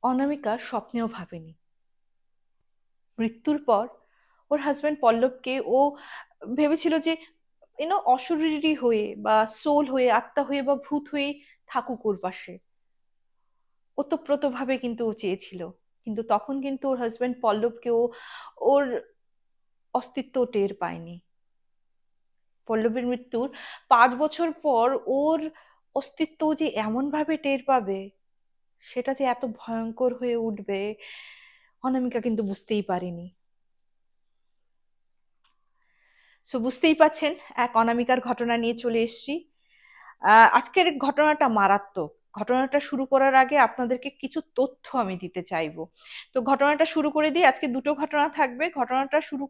অনামিকা স্বপ্নেও ভাবেনি মৃত্যুর পর ওর হাজবেন্ড পল্লবকে ও ভেবেছিল যে অশরীরী হয়ে বা সোল হয়ে আত্মা হয়ে বা ভূত হয়ে থাকুক ওর পাশে। ওতপ্রোতভাবে কিন্তু ও চেয়েছিল, কিন্তু তখন কিন্তু ওর হাজবেন্ড পল্লবকে ওর অস্তিত্ব টের পায়নি। পল্লবের মৃত্যুর 5 বছর পর ওর অস্তিত্ব যে এমন ভাবে টের পাবে, সেটা যে এত ভয়ঙ্কর হয়ে উঠবে, অনামিকা কিন্তু বুঝতেই পারেনি। সো বুঝতেই পাচ্ছেন, এক অনামিকার ঘটনা নিয়ে চলে এসেছি। আজকের ঘটনাটা মারাত্মক। ঘটনাটা শুরু করার আগে আপনাদেরকে কিছু তথ্য আমি দিতে চাইবো। তো ঘটনাটা শুরু করে দিই। আজকে দুটো ঘটনা থাকবে। ঘটনাটা শুরু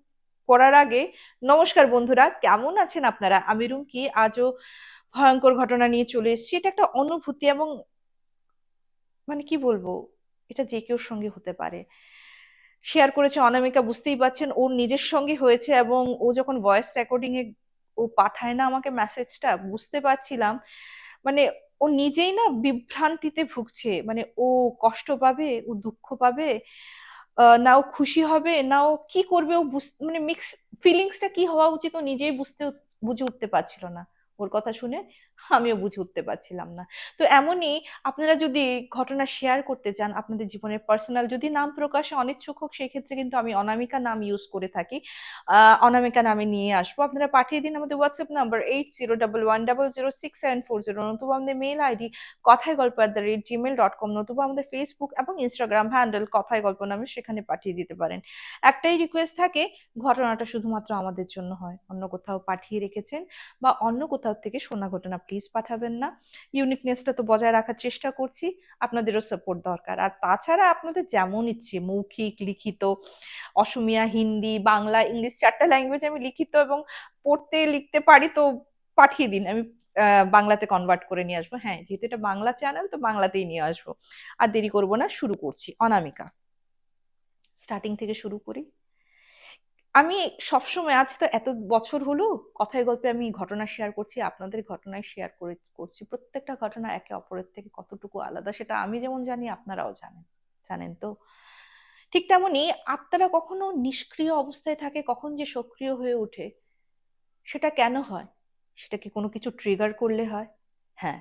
করার আগে, নমস্কার বন্ধুরা, কেমন আছেন আপনারা? আমি রুমকি, আজও ভয়ঙ্কর ঘটনা নিয়ে চলে এসেছি। এটা একটা অনুভূতি এবং মানে কি বলবো, এটা যে কেউর সঙ্গে হতে পারে। শেয়ার করেছে অনামিকা, বুঝতেই পাচ্ছেন ওর নিজের সঙ্গে হয়েছে। এবং ও যখন ভয়েস রেকর্ডিং এ ও পাঠায় না আমাকে মেসেজটা, বুঝতে পারছিলাম মানে ও নিজেই না বিভ্রান্তিতে ভুগছে। মানে ও কষ্ট পাবে, ও দুঃখ পাবে, না ও খুশি হবে, না ও কি করবে, ও মানে মিক্স ফিলিংসটা কি হওয়া উচিত ও নিজেই বুঝে উঠতে পারছিল না। ওর কথা শুনে আমিও বুঝে উঠতে পারছিলাম না। তো এমনই, আপনারা যদি ঘটনা শেয়ার করতে চান আপনাদের জীবনের পার্সোনাল, যদি নাম প্রকাশে অনিচ্ছুক হোক, সেই ক্ষেত্রে কিন্তু আমি অনামিকা নাম ইউজ করে থাকি। অনামিকা নামে নিয়ে আসবো। আপনারা পাঠিয়ে দিন আমাদের হোয়াটসঅ্যাপ নাম্বার 8011006740, নতুবা আমাদের মেল আইডি কথায় গল্প @gmail.com, নতুবা আমাদের ফেসবুক এবং ইনস্টাগ্রাম হ্যান্ডেল কথায় গল্প নামে, সেখানে পাঠিয়ে দিতে পারেন। একটাই রিকোয়েস্ট থাকে, ঘটনাটা শুধুমাত্র আমাদের জন্য হয়, অন্য কোথাও পাঠিয়ে রেখেছেন বা অন্য কোথাও থেকে শোনা ঘটনা প্লিজ পাঠাবেন না। ইউনিকনেসটা তো বজায় রাখার চেষ্টা করছি, আপনাদেরও সাপোর্ট দরকার। আর তাছাড়া আপনাদের যেমন ইচ্ছে, মৌখিক, লিখিত, অসমিয়া, হিন্দি, বাংলা, ইংলিশ, 4টা ল্যাঙ্গুয়েজ আমি লিখিত এবং পড়তে লিখতে পারি, তো পাঠিয়ে দিন। আমি বাংলাতে কনভার্ট করে নিয়ে আসবো। হ্যাঁ, যেহেতু এটা বাংলা চ্যানেল, তো বাংলাতেই নিয়ে আসবো। আর দেরি করবো না, শুরু করছি। অনামিকা, স্টার্টিং থেকে শুরু করি। আমি সবসময়, আজ তো এত বছর হলো কথায় গল্পে আমি ঘটনা শেয়ার করছি, আপনাদের ঘটনায় শেয়ার করছি। প্রত্যেকটা ঘটনা একে অপরের থেকে কতটুকু আলাদা সেটা আমি যেমন জানি, আপনারাও জানেন। জানেন তো? ঠিক তেমনি আত্মারা কখনো নিষ্ক্রিয় অবস্থায় থাকে, কখন যে সক্রিয় হয়ে ওঠে, সেটা কেন হয়? সেটা কি কোনো কিছু ট্রিগার করলে হয়? হ্যাঁ,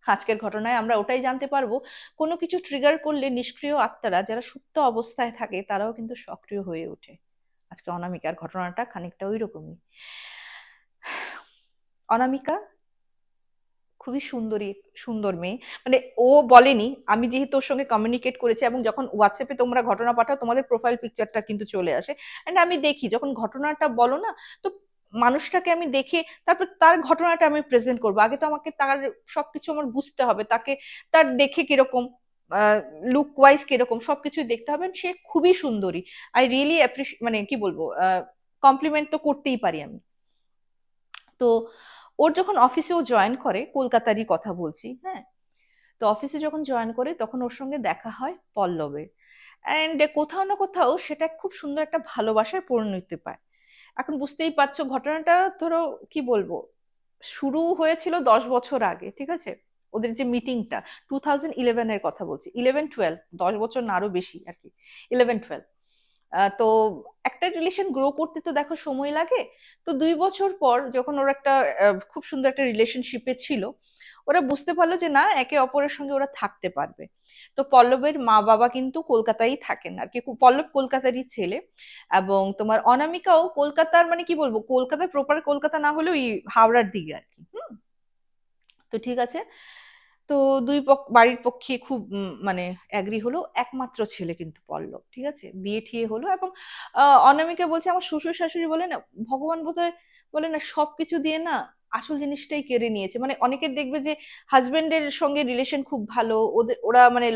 আজকের ঘটনায় আমরা ওটাই জানতে পারবো। কোনো কিছু ট্রিগার করলে নিষ্ক্রিয় আত্মারা, যারা সুপ্ত অবস্থায় থাকে, তারাও কিন্তু সক্রিয় হয়ে ওঠে। আজকে অনামিকার ঘটনাটা খানিকটা ওই রকমই। অনামিকা খুবই সুন্দরী, সুন্দর মেয়ে। মানে ও বলেনি, আমি যেহেতু ওর সঙ্গে কমিউনিকেট করেছি, এবং যখন হোয়াটসঅ্যাপে তোমরা ঘটনা পাঠাও তোমাদের প্রোফাইল পিকচারটা কিন্তু চলে আসে। এন্ড আমি দেখি যখন ঘটনাটা বলো না, তো মানুষটাকে আমি দেখে তারপর তার ঘটনাটা আমি প্রেজেন্ট করবো। আগে তো আমাকে তার সবকিছু আমার বুঝতে হবে, তাকে তার দেখে কিরকম, লুক ওয়াইজ কিরকম, সবকিছুই দেখতে হবে। সে খুবই সুন্দরী। আই রিয়েলি অ্যাপ্রিসিয়েট, মানে কি বলবো, কমপ্লিমেন্ট তো করতেই পারি আমি। তো ওর যখন অফিসে ও জয়েন করে, কলকাতারই কথা বলছি, হ্যাঁ, তো অফিসে যখন জয়েন করে তখন ওর সঙ্গে দেখা হয় পল্লবের। অ্যান্ড কোথাও না কোথাও সেটা খুব সুন্দর একটা ভালোবাসায় পরিণতি পায়। এখন বুঝতেই পারছো ঘটনাটা, ধরো কি বলবো, শুরু হয়েছিল 10 বছর আগে, ঠিক আছে? ওদের যে মিটিংটা, 2011-এর কথা বলছি, 11-12, 10 বছর না আরো বেশি আর কি, 11-12। তো একটা রিলেশন গ্রো করতে তো দেখো সময় লাগে। তো 2 বছর পর যখন ওরা একটা খুব সুন্দর একটা রিলেশনশিপে ছিল, ওরা বুঝতে পারলো যে না, একে অপরের সঙ্গে ওরা থাকতে পারবে। তো পল্লবের মা বাবা কিন্তু কলকাতায় থাকেন আর কি, পল্লব কলকাতারই ছেলে। এবং তোমার অনামিকাও কলকাতার, মানে কি বলবো, কলকাতার প্রপার কলকাতা না হলেও ওই হাওড়ার দিকে আর কি। তো ঠিক আছে। তো বাড়ির পক্ষে খুব মানে অ্যাগ্রি হলো। একমাত্র ছেলে কিন্তু পল্লব, ঠিক আছে, বিয়ে ঠিয়ে হলো। এবং অনামিকা বলছে, আমার শ্বশুর শাশুড়ি বলে না, ভগবান বোধহয় বলে না, সবকিছু দিয়ে না আসল জিনিসটাই কেড়ে নিয়েছে। মানে অনেকের দেখবে যে হাজবেন্ডের সঙ্গে রিলেশন খুব ভালো, ওরা মানে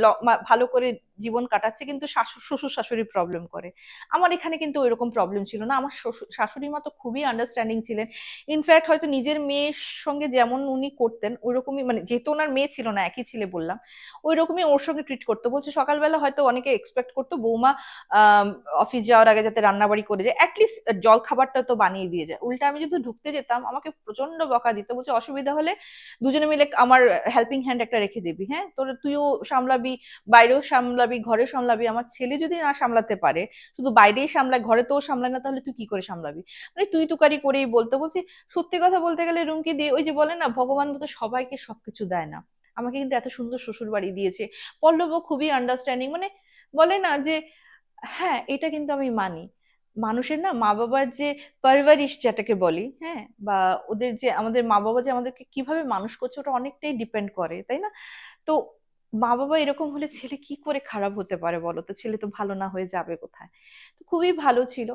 ভালো করে জীবন কাটাচ্ছে, কিন্তু শ্বশুর শাশুড়ি প্রবলেম করে। আমার এখানে কিন্তু ওইরকম প্রবলেম ছিল না। আমার শাশুড়ি মা তো খুবই আন্ডারস্ট্যান্ডিং ছিলেন। ইনফ্যাক্ট হয়তো নিজের মেয়ের সঙ্গে যেমন উনি করতেন ওইরকমই, মানে যেহেতু ওনার মেয়ে ছিল না, একই ছেলে বললাম, ওই রকমই ওর সঙ্গে ট্রিট করতো। বলছে সকালবেলা হয়তো অনেকে এক্সপেক্ট করতো বৌমা অফিস যাওয়ার আগে যাতে রান্নাবাড়ি করে যায়, অ্যাটলিস্ট জল খাবারটা তো বানিয়ে দিয়ে যায়। উল্টা আমি যদি ঢুকতে যেতাম, আমাকে প্রচন্ড বকা দিত, বলছে অসুবিধা হলে দুজনে মিলে আমার হেল্পিং হ্যান্ড একটা রেখে দিবি, হ্যাঁ তোর তুইও সামলাবি, বাইরেও সামলাবি, ঘরে সামলাবি, আমার ছেলে যদি না সামলাতে পারে, শুধু বাইরেই সামলায় ঘরে তো সামলায় না, তাহলে তুই কি করে সামলাবি, মানে তুই তুকারি করেই বলতে বলছি। সত্যি কথা বলতে গেলে রুমকি দি, ওই যে বলে না ভগবান তো সবাইকে সবকিছু দেয় না, আমাকে কিন্তু এত সুন্দর শ্বশুর বাড়ি দিয়েছে। পল্লবও খুবই আন্ডারস্ট্যান্ডিং, মানে বলে না যে, হ্যাঁ এটা কিন্তু আমি মানি, মানুষের না মা বাবার যে পারভারিশ যেটাকে বলি, হ্যাঁ বা ওদের যে আমাদের মা বাবা যে আমাদেরকে কিভাবে মানুষ করছে ওটা অনেকটাই ডিপেন্ড করে, তাই না? তো মা বাবা এরকম হলে ছেলে কি করে খারাপ হতে পারে বলো তো, ছেলে তো ভালো না হয়ে যাবে কোথায়। তো খুবই ভালো ছিল।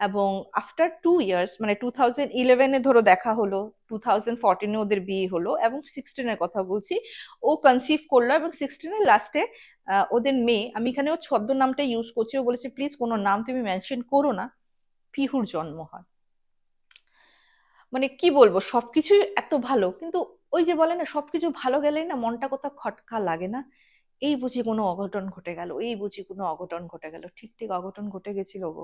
এবং আফটার 2 ইয়ার্স, মানে 2011-এ ধরো দেখা হলো, 2014-এ ওদের বিয়ে হলো, এবং 16-এর কথা বলছি, ও কনসিভ করলো, এবং 16-এর লাস্টে ওদের মেয়ে, আমি এখানে ওর ছদ্ম নামটা ইউজ করছি, ও বলেছে প্লিজ কোনো নাম তুমি মেনশন করো না, পিহুর জন্ম হয়। মানে কি বলবো, সবকিছুই এত ভালো, কিন্তু ওই যে বলে না সবকিছু ভালো গেলেই না মনটা কোথাও খটকা লাগে না, এই বুঝি কোনো অঘটন ঘটে গেল, এই বুঝি কোনো অঘটন ঘটে গেল, ঠিক ঠিক অঘটন ঘটে গেছিল গো।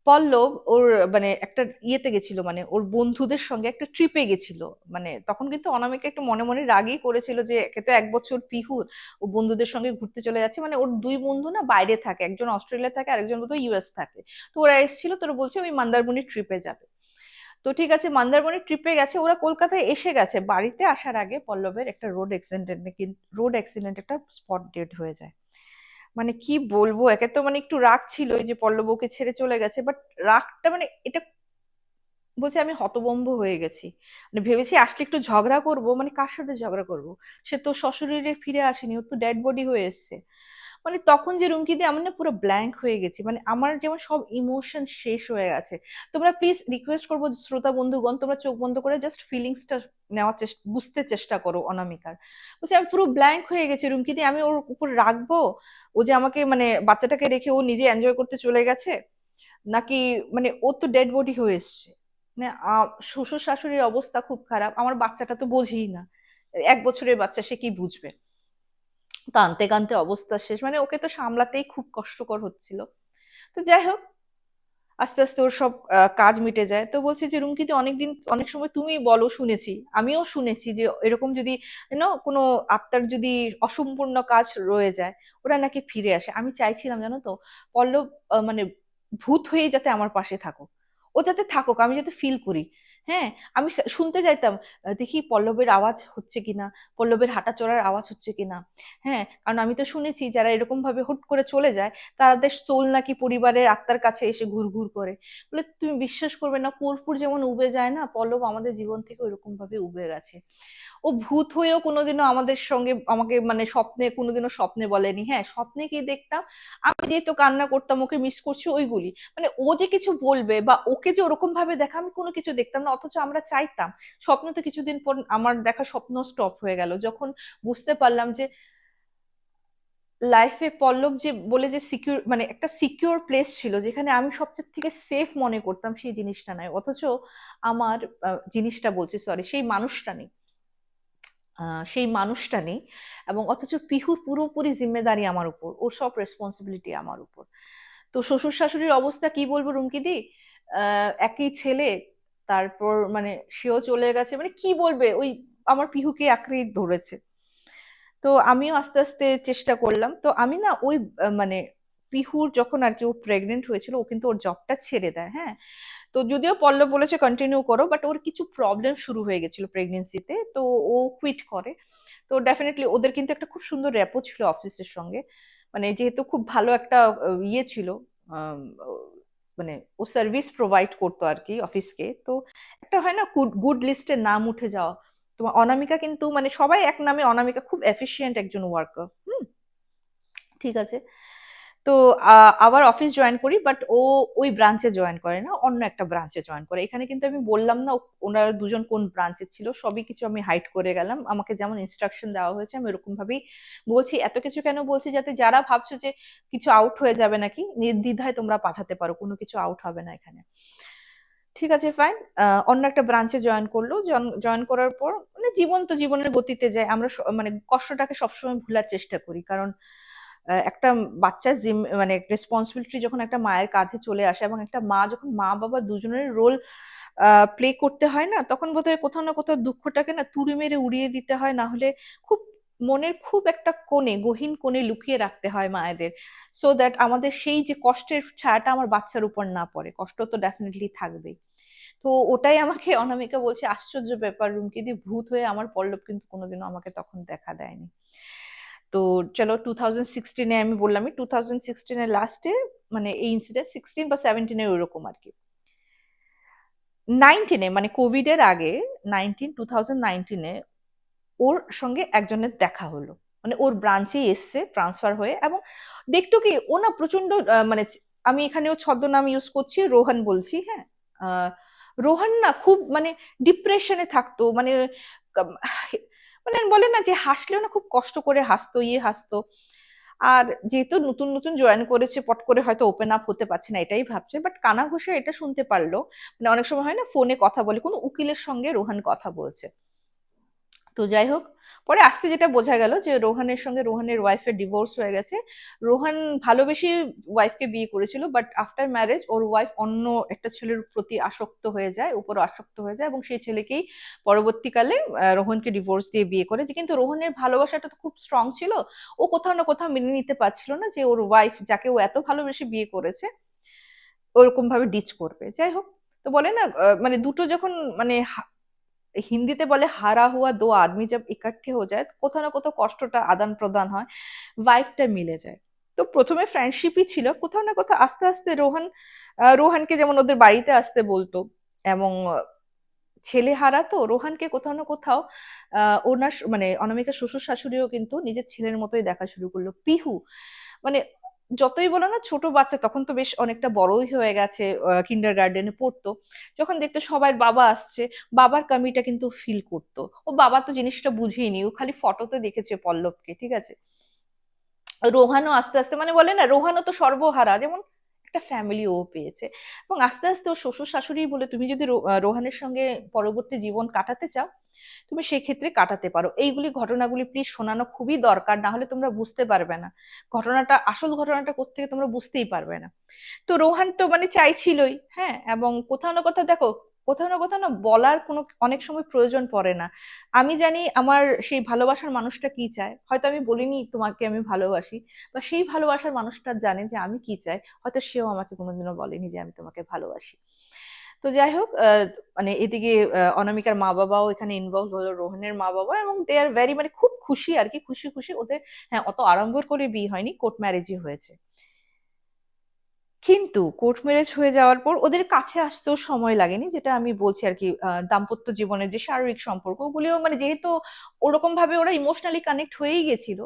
পল্লব ওর মানে একটা ইয়েতে গেছিল, মানে ওর বন্ধুদের সঙ্গে একটা ট্রিপে গেছিল, মানে তখন কিন্তু অনামিকা একটু মনে মনে রাগই করেছিল যে একে তো 1 বছর পিহুর, ও বন্ধুদের সঙ্গে ঘুরতে চলে যাচ্ছে, মানে ওর দুই বন্ধু না বাইরে থাকে, একজন অস্ট্রেলিয়া থাকে আর একজন বোধ ইউএস থাকে। তো ওরা এসেছিল, তোরা বলছে ওই মন্দারমণি ট্রিপে যাবে। তো ঠিক আছে, মন্দারমণি ট্রিপে গেছে, ওরা কলকাতায় এসে গেছে, বাড়িতে আসার আগে পল্লবের একটা রোড অ্যাক্সিডেন্ট একটা স্পট ডেড হয়ে যায়। মানে কি বলবো, একে তো মানে একটু রাগ ছিল ওই যে পল্লব ওকে ছেড়ে চলে গেছে, বাট রাগটা মানে এটা, বলছে আমি হতভম্ব হয়ে গেছি, মানে ভেবেছি আসলে একটু ঝগড়া করব, মানে কার সাথে ঝগড়া করব, সে তো শ্বশুরের ফিরে আসেনি, ও তো ডেড বডি হয়ে এসছে। মানে তখন যে রুমকি দিয়ে আমি না পুরো ব্ল্যাঙ্ক হয়ে গেছি, মানে আমার যেমন সব ইমোশন শেষ হয়ে গেছে। তোমরা প্লিজ রিকোয়েস্ট করবো শ্রোতা বন্ধুগণ, তোমরা চোখ বন্ধ করে জাস্ট ফিলিংসটা নেওয়ার চেষ্টা, বুঝতে চেষ্টা করো অনামিকার। বলছি আমি পুরো ব্ল্যাঙ্ক হয়ে গেছি রুমকি দিয়ে, আমি ওর উপর রাখবো, ও যে আমাকে মানে বাচ্চাটাকে রেখে ও নিজে এনজয় করতে চলে গেছে, নাকি মানে ও তো ডেড বডি হয়ে এসছে, মানে শ্বশুর শাশুড়ির অবস্থা খুব খারাপ, আমার বাচ্চাটা তো বোঝেই না, 1 বছরের বাচ্চা, সে কি বুঝবে। কানতে কানতে অবস্থা শেষ, মানে ওকে তো সামলাতেই খুব কষ্টকর হচ্ছিল। তো যাই হোক, আস্তে আস্তে ওর সব কাজ মিটে যায়। তো বলছে যে রুমকিতে অনেকদিন, অনেক সময় তুমি বলো, শুনেছি, আমিও শুনেছি যে এরকম যদি কোনো আত্মার যদি অসম্পূর্ণ কাজ রয়ে যায়, ওরা নাকি ফিরে আসে। আমি চাইছিলাম জানো তো পল্লব মানে ভূত হয়ে যাতে আমার পাশে থাকুক, ও যাতে থাকুক, আমি যাতে ফিল করি। হ্যাঁ, আমি শুনতে চাইতাম, দেখি পল্লবের আওয়াজ হচ্ছে কিনা, পল্লবের হাঁটা চলার আওয়াজ হচ্ছে কিনা। হ্যাঁ, কারণ আমি তো শুনেছি যারা এরকম ভাবে হুট করে চলে যায়, তাদের সোল নাকি পরিবারের আত্মার কাছে এসে ঘুরঘুর করে। বলে তুমি বিশ্বাস করবে না, কর্পূর যেমন উবে যায় না, পল্লব আমাদের জীবন থেকে ওইরকম ভাবে উবে গেছে। ও ভূত হয়েও কোনোদিনও আমাদের সঙ্গে আমাকে মানে স্বপ্নে কোনোদিনও স্বপ্নে বলেনি। হ্যাঁ, স্বপ্নে কি দেখতাম, আমি যে তো কান্না করতাম, ওকে মিস করছি ওইগুলি, মানে ও যে কিছু বলবে বা ওকে যে ওরকম ভাবে দেখা, আমি কোনো কিছু দেখতাম না, অথচ আমরা চাইতাম। স্বপ্ন তো কিছুদিন পর আমার দেখা স্বপ্ন স্টপ হয়ে গেল যখন বুঝতে পারলাম যে লাইফে পল্লব যে বলে যে সিকিউর, মানে একটা সিকিউর প্লেস ছিল যেখানে আমি সবচেয়ে থেকে সেফ মনে করতাম, সেই জিনিসটা নাই, অথচ আমার জিনিসটা বলছি সরি, সেই মানুষটা নেই, সেই মানুষটা নেই। এবং অথচ পিহুর পুরোপুরি জিম্মেদারি আমার উপর, ও সব রেসপন্সিবিলিটি আমার উপর। তো শ্বশুর শাশুড়ির অবস্থা কি বলবো রুমকি দি, একই ছেলে, তারপর মানে সেও চলে গেছে, মানে কি বলবে, ওই আমার পিহুকে আঁকড়েই ধরেছে। তো আমিও আস্তে আস্তে চেষ্টা করলাম, তো আমি না ওই মানে পিহুর যখন আর কি ও প্রেগনেন্ট হয়েছিল, ও কিন্তু ওর জবটা ছেড়ে দেয়। হ্যাঁ, তো যদিও পল্লব বলেছে কন্টিনিউ করো, বাট ওর কিছু প্রবলেম শুরু হয়ে গেছিল প্রেগনেন্সিতে, তো ও কুইট করে। তো ডেফিনেটলি ওদের কিন্তু একটা খুব সুন্দর র্যাপো ছিল অফিসের সঙ্গে, মানে যেহেতু খুব ভালো একটা ইয়ে ছিল, আম, মানে ও সার্ভিস প্রোভাইড করতো আর কি অফিসকে। তো একটা হয় না গুড গুড লিস্টের নাম উঠে যাওয়া, তোমার অনামিকা কিন্তু মানে সবাই এক নামে, অনামিকা খুব এফিশিয়েন্ট একজন ওয়ার্কার। হুম, ঠিক আছে। তো আবার অফিস জয়েন করি, বাট ও ওই ব্রাঞ্চে জয়েন করে না, অন্য একটা ব্রাঞ্চে জয়েন করে। এখানে কিন্তু আমি বললাম না ওনারা দুজন কোন ব্রাঞ্চে ছিল, সবই কিছু আমি হাইড করে গেলাম, আমাকে যেমন ইনস্ট্রাকশন দেওয়া হয়েছে আমি ওরকম ভাবেই বলছি। এত কিছু কেন বলছি, যাতে যারা ভাবছো যে কিছু আউট হয়ে যাবে নাকি, নির্দ্বিধায় তোমরা পাঠাতে পারো, কোনো কিছু আউট হবে না এখানে। ঠিক আছে ফাইন। অন্য একটা ব্রাঞ্চে জয়েন করলো, জয়েন করার পর মানে জীবন তো জীবনের গতিতে যায়, আমরা মানে কষ্টটাকে সবসময় ভুলার চেষ্টা করি, কারণ একটা বাচ্চার মানে রেসপন্সিবিলিটি যখন একটা মায়ের কাঁধে চলে আসে, এবং একটা মা যখন মা বাবা দুজনের রোল প্লে করতে হয় না, তখন বোধহয় কোথাও না কোথাও দুঃখটাকে না তুড়ি মেরে উড়িয়ে দিতে হয়, না হলে খুব মনের খুব একটা কোণে, গহীন কোণে লুকিয়ে রাখতে হয় মায়েদের, সো দ্যাট আমাদের সেই যে কষ্টের ছায়াটা আমার বাচ্চার উপর না পড়ে। কষ্ট তো ডেফিনেটলি থাকবেই। তো ওটাই আমাকে অনামিকা বলছে, আশ্চর্য ব্যাপার রুমকিদি, ভূত হয়ে আমার পল্লব কিন্তু কোনোদিনও আমাকে তখন দেখা দেয়নি। তো চলো 2016-এ, আমি বললামই 2016-এর লাস্টে, মানে এই ইনসিডেন্ট 16 বা 17-এর ওরকম আর কি। 19-এ মানে কোভিড এর আগে, 2019-এ ওর সঙ্গে একজনের দেখা হলো, মানে ওর ব্রাঞ্চে এসছে ট্রান্সফার হয়ে, এবং দেখতো কি ও না প্রচন্ড মানে আমি এখানে ও ছদ্মনাম ইউজ করছি, রোহন বলছি, হ্যাঁ। আহ, রোহন না খুব মানে ডিপ্রেশনে থাকতো, মানে কাম- মানে বলে না যে হাসলেও না খুব কষ্ট করে হাসতো, হাসতো। আর যেহেতু নতুন নতুন জয়েন করেছে, পট করে হয়তো ওপেন আপ হতে পারছে না এটাই ভাবছে, বাট কানা ঘুষে এটা শুনতে পারলো, মানে অনেক সময় হয় না ফোনে কথা বলে, কোনো উকিলের সঙ্গে রোহান কথা বলছে। তো যাই হোক, পরে আস্তে যেটা বোঝা গেল যে রোহানের সঙ্গে রোহানের ওয়াইফের ডিভোর্স হয়ে গেছে। রোহান ভালোবেসে ওয়াইফকে বিয়ে করেছিল, but after marriage or wife অন্য একটা ছেলের প্রতি আসক্ত হয়ে যায়, উপর আসক্ত হয়ে যায়, এবং সেই ছেলেকেই পরবর্তীকালে রোহনকে ডিভোর্স দিয়ে বিয়ে করে। যে কিন্তু রোহনের ভালোবাসাটা তো খুব স্ট্রং ছিল, ও কোথাও না কোথাও মেনে নিতে পারছিল না যে ওর ওয়াইফ, যাকে ও এত ভালোবেসে বিয়ে করেছে, ওরকম ভাবে ডিচ করবে। যাই হোক, তো বলে না মানে দুটো যখন মানে হিন্দিতে বলে হারা হুয়া দো আদমি জব ইকট্ঠে হয়ে যায়, কোথাও না কোথাও কষ্টটা আদান প্রদান হয়, ভাইবটা মিলে যায়। তো প্রথমে ফ্রেন্ডশিপই ছিল, কোথাও না কোথাও আস্তে আস্তে রোহানকে যেমন ওদের বাড়িতে আসতে বলতো, এবং ছেলে হারা তো রোহানকে কোথাও না কোথাও ওনার মানে অনামিকা শ্বশুর শাশুড়িও কিন্তু নিজের ছেলের মতোই দেখা শুরু করলো। পিহু মানে যতই বলো না ছোট বাচ্চা, তখন তো বেশ অনেকটা বড়ই হয়ে গেছে, কিন্ডার গার্ডেনে পড়তো, যখন দেখতো সবার বাবা আসছে, বাবার কামিটা কিন্তু ফিল করতো। ও বাবা তো জিনিসটা বুঝেইনি, ও খালি ফটোতে দেখেছে পল্লবকে, ঠিক আছে। রোহানও আস্তে আস্তে মানে বলে না, রোহানও তো সর্বহারা, যেমন একটা ফ্যামিলি ও পেয়েছে, এবং আস্তে আস্তে ও শ্বশুর শাশুড়ি বলে, তুমি যদি রোহানের সঙ্গে পরবর্তী জীবন কাটাতে চাও, তুমি সেক্ষেত্রে কাটাতে পারো। এইগুলি ঘটনাগুলি প্লিজ শোনানো খুবই দরকার, না হলে তোমরা বুঝতে পারবে না ঘটনাটা, আসল ঘটনাটা কোত্থেকে তোমরা বুঝতেই পারবে না। তো রোহান তো মানে চাইছিলই, হ্যাঁ, এবং কোথাও না কোথাও দেখো, কোথাও না কোথাও না বলার কোনো অনেক সময় প্রয়োজন পড়ে না। আমি জানি আমার সেই ভালোবাসার মানুষটা কি চায়, হয়তো আমি বলিনি তোমাকে আমি ভালোবাসি, বা সেই ভালোবাসার মানুষটা জানে যে আমি কি চাই, হয়তো সেও আমাকে কোনোদিনও বলেনি যে আমি তোমাকে ভালোবাসি। তো যাই হোক, মানে এদিকে অনামিকার মা বাবাও এখানে ইনভলভ হলো, রোহনের মা বাবা, এবং দে আর ভেরি মানে খুব খুশি আর কি, খুশি খুশি ওদের। হ্যাঁ, অত আড়ম্বর করে বিয়ে হয়নি, কোর্ট ম্যারেজই হয়েছে। কিন্তু কোর্ট ম্যারেজ হয়ে যাওয়ার পর ওদের কাছে আসতেও সময় লাগেনি, যেটা আমি বলছি আর কি, দাম্পত্য জীবনের যে শারীরিক সম্পর্ক ওগুলিও মানে যেহেতু ওরকম ভাবে ওরা ইমোশনালি কানেক্ট হয়েই গেছিল,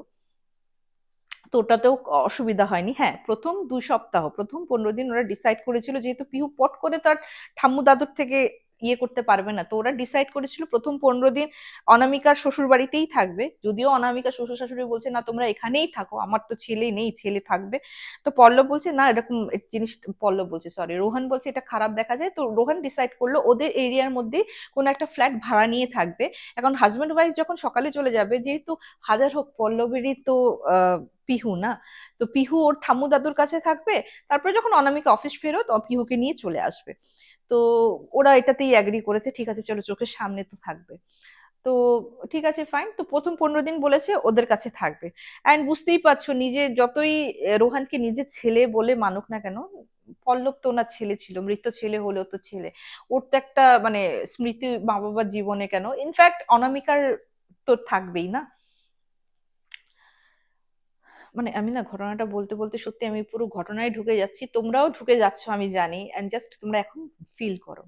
তো ওটাতেও অসুবিধা হয়নি। হ্যাঁ, প্রথম 2 সপ্তাহ, প্রথম 15 দিন ওরা ডিসাইড করেছিল, যেহেতু পিহু পট করে তার ঠাম্মু দাদুর থেকে ইয়ে করতে পারবে না, তো ওরা ডিসাইড করেছিল প্রথম 15 দিন অনামিকার শ্বশুর বাড়িতেই থাকবে। যদিও অনামিকা শ্বশুর শাশুড়ি বলছে না তোমরা এখানেই থাকো, আমার তো ছেলে নেই, ছেলে থাকবে। তো পল্লব বলছে না এরকম জিনিস, পল্লব বলছে সরি, রোহান বলছে এটা খারাপ দেখা যায়, তো রোহান ডিসাইড করলো ওদের এরিয়ার মধ্যে কোনো একটা ফ্ল্যাট ভাড়া নিয়ে থাকবে। এখন হাজব্যান্ড ওয়াইফ যখন সকালে চলে যাবে, যেহেতু হাজার হোক পল্লবেরই তো পিহু না, তো পিহু ওর ঠাম্মু দাদুর কাছে থাকবে, তারপরে যখন অনামিকা অফিস ফেরত পিহুকে নিয়ে চলে আসবে। তো ওরা এটাতেই অ্যাগ্রি করেছে, ঠিক আছে চলো, চোখের সামনে তো থাকবে। তো ঠিক আছে ফাইন, তো প্রথম 15 দিন বলেছে ওদের কাছে থাকবে। অ্যান্ড বুঝতেই পারছো, নিজে যতই রোহানকে নিজের ছেলে বলে মানুক না কেন, পল্লব তো ওনার ছেলে ছিল, মৃত ছেলে হলেও তো ছেলে, ওর তো একটা মানে স্মৃতি মা বাবার জীবনে, কেন ইনফ্যাক্ট অনামিকার তো থাকবেই না। মানে আমি না ঘটনাটা বলতে বলতে সত্যি আমি পুরো ঘটনায় ঢুকে যাচ্ছি, তোমরাও ঢুকে যাচ্ছ আমি জানি, এন্ড জাস্ট তোমরা এখন ফিল করো।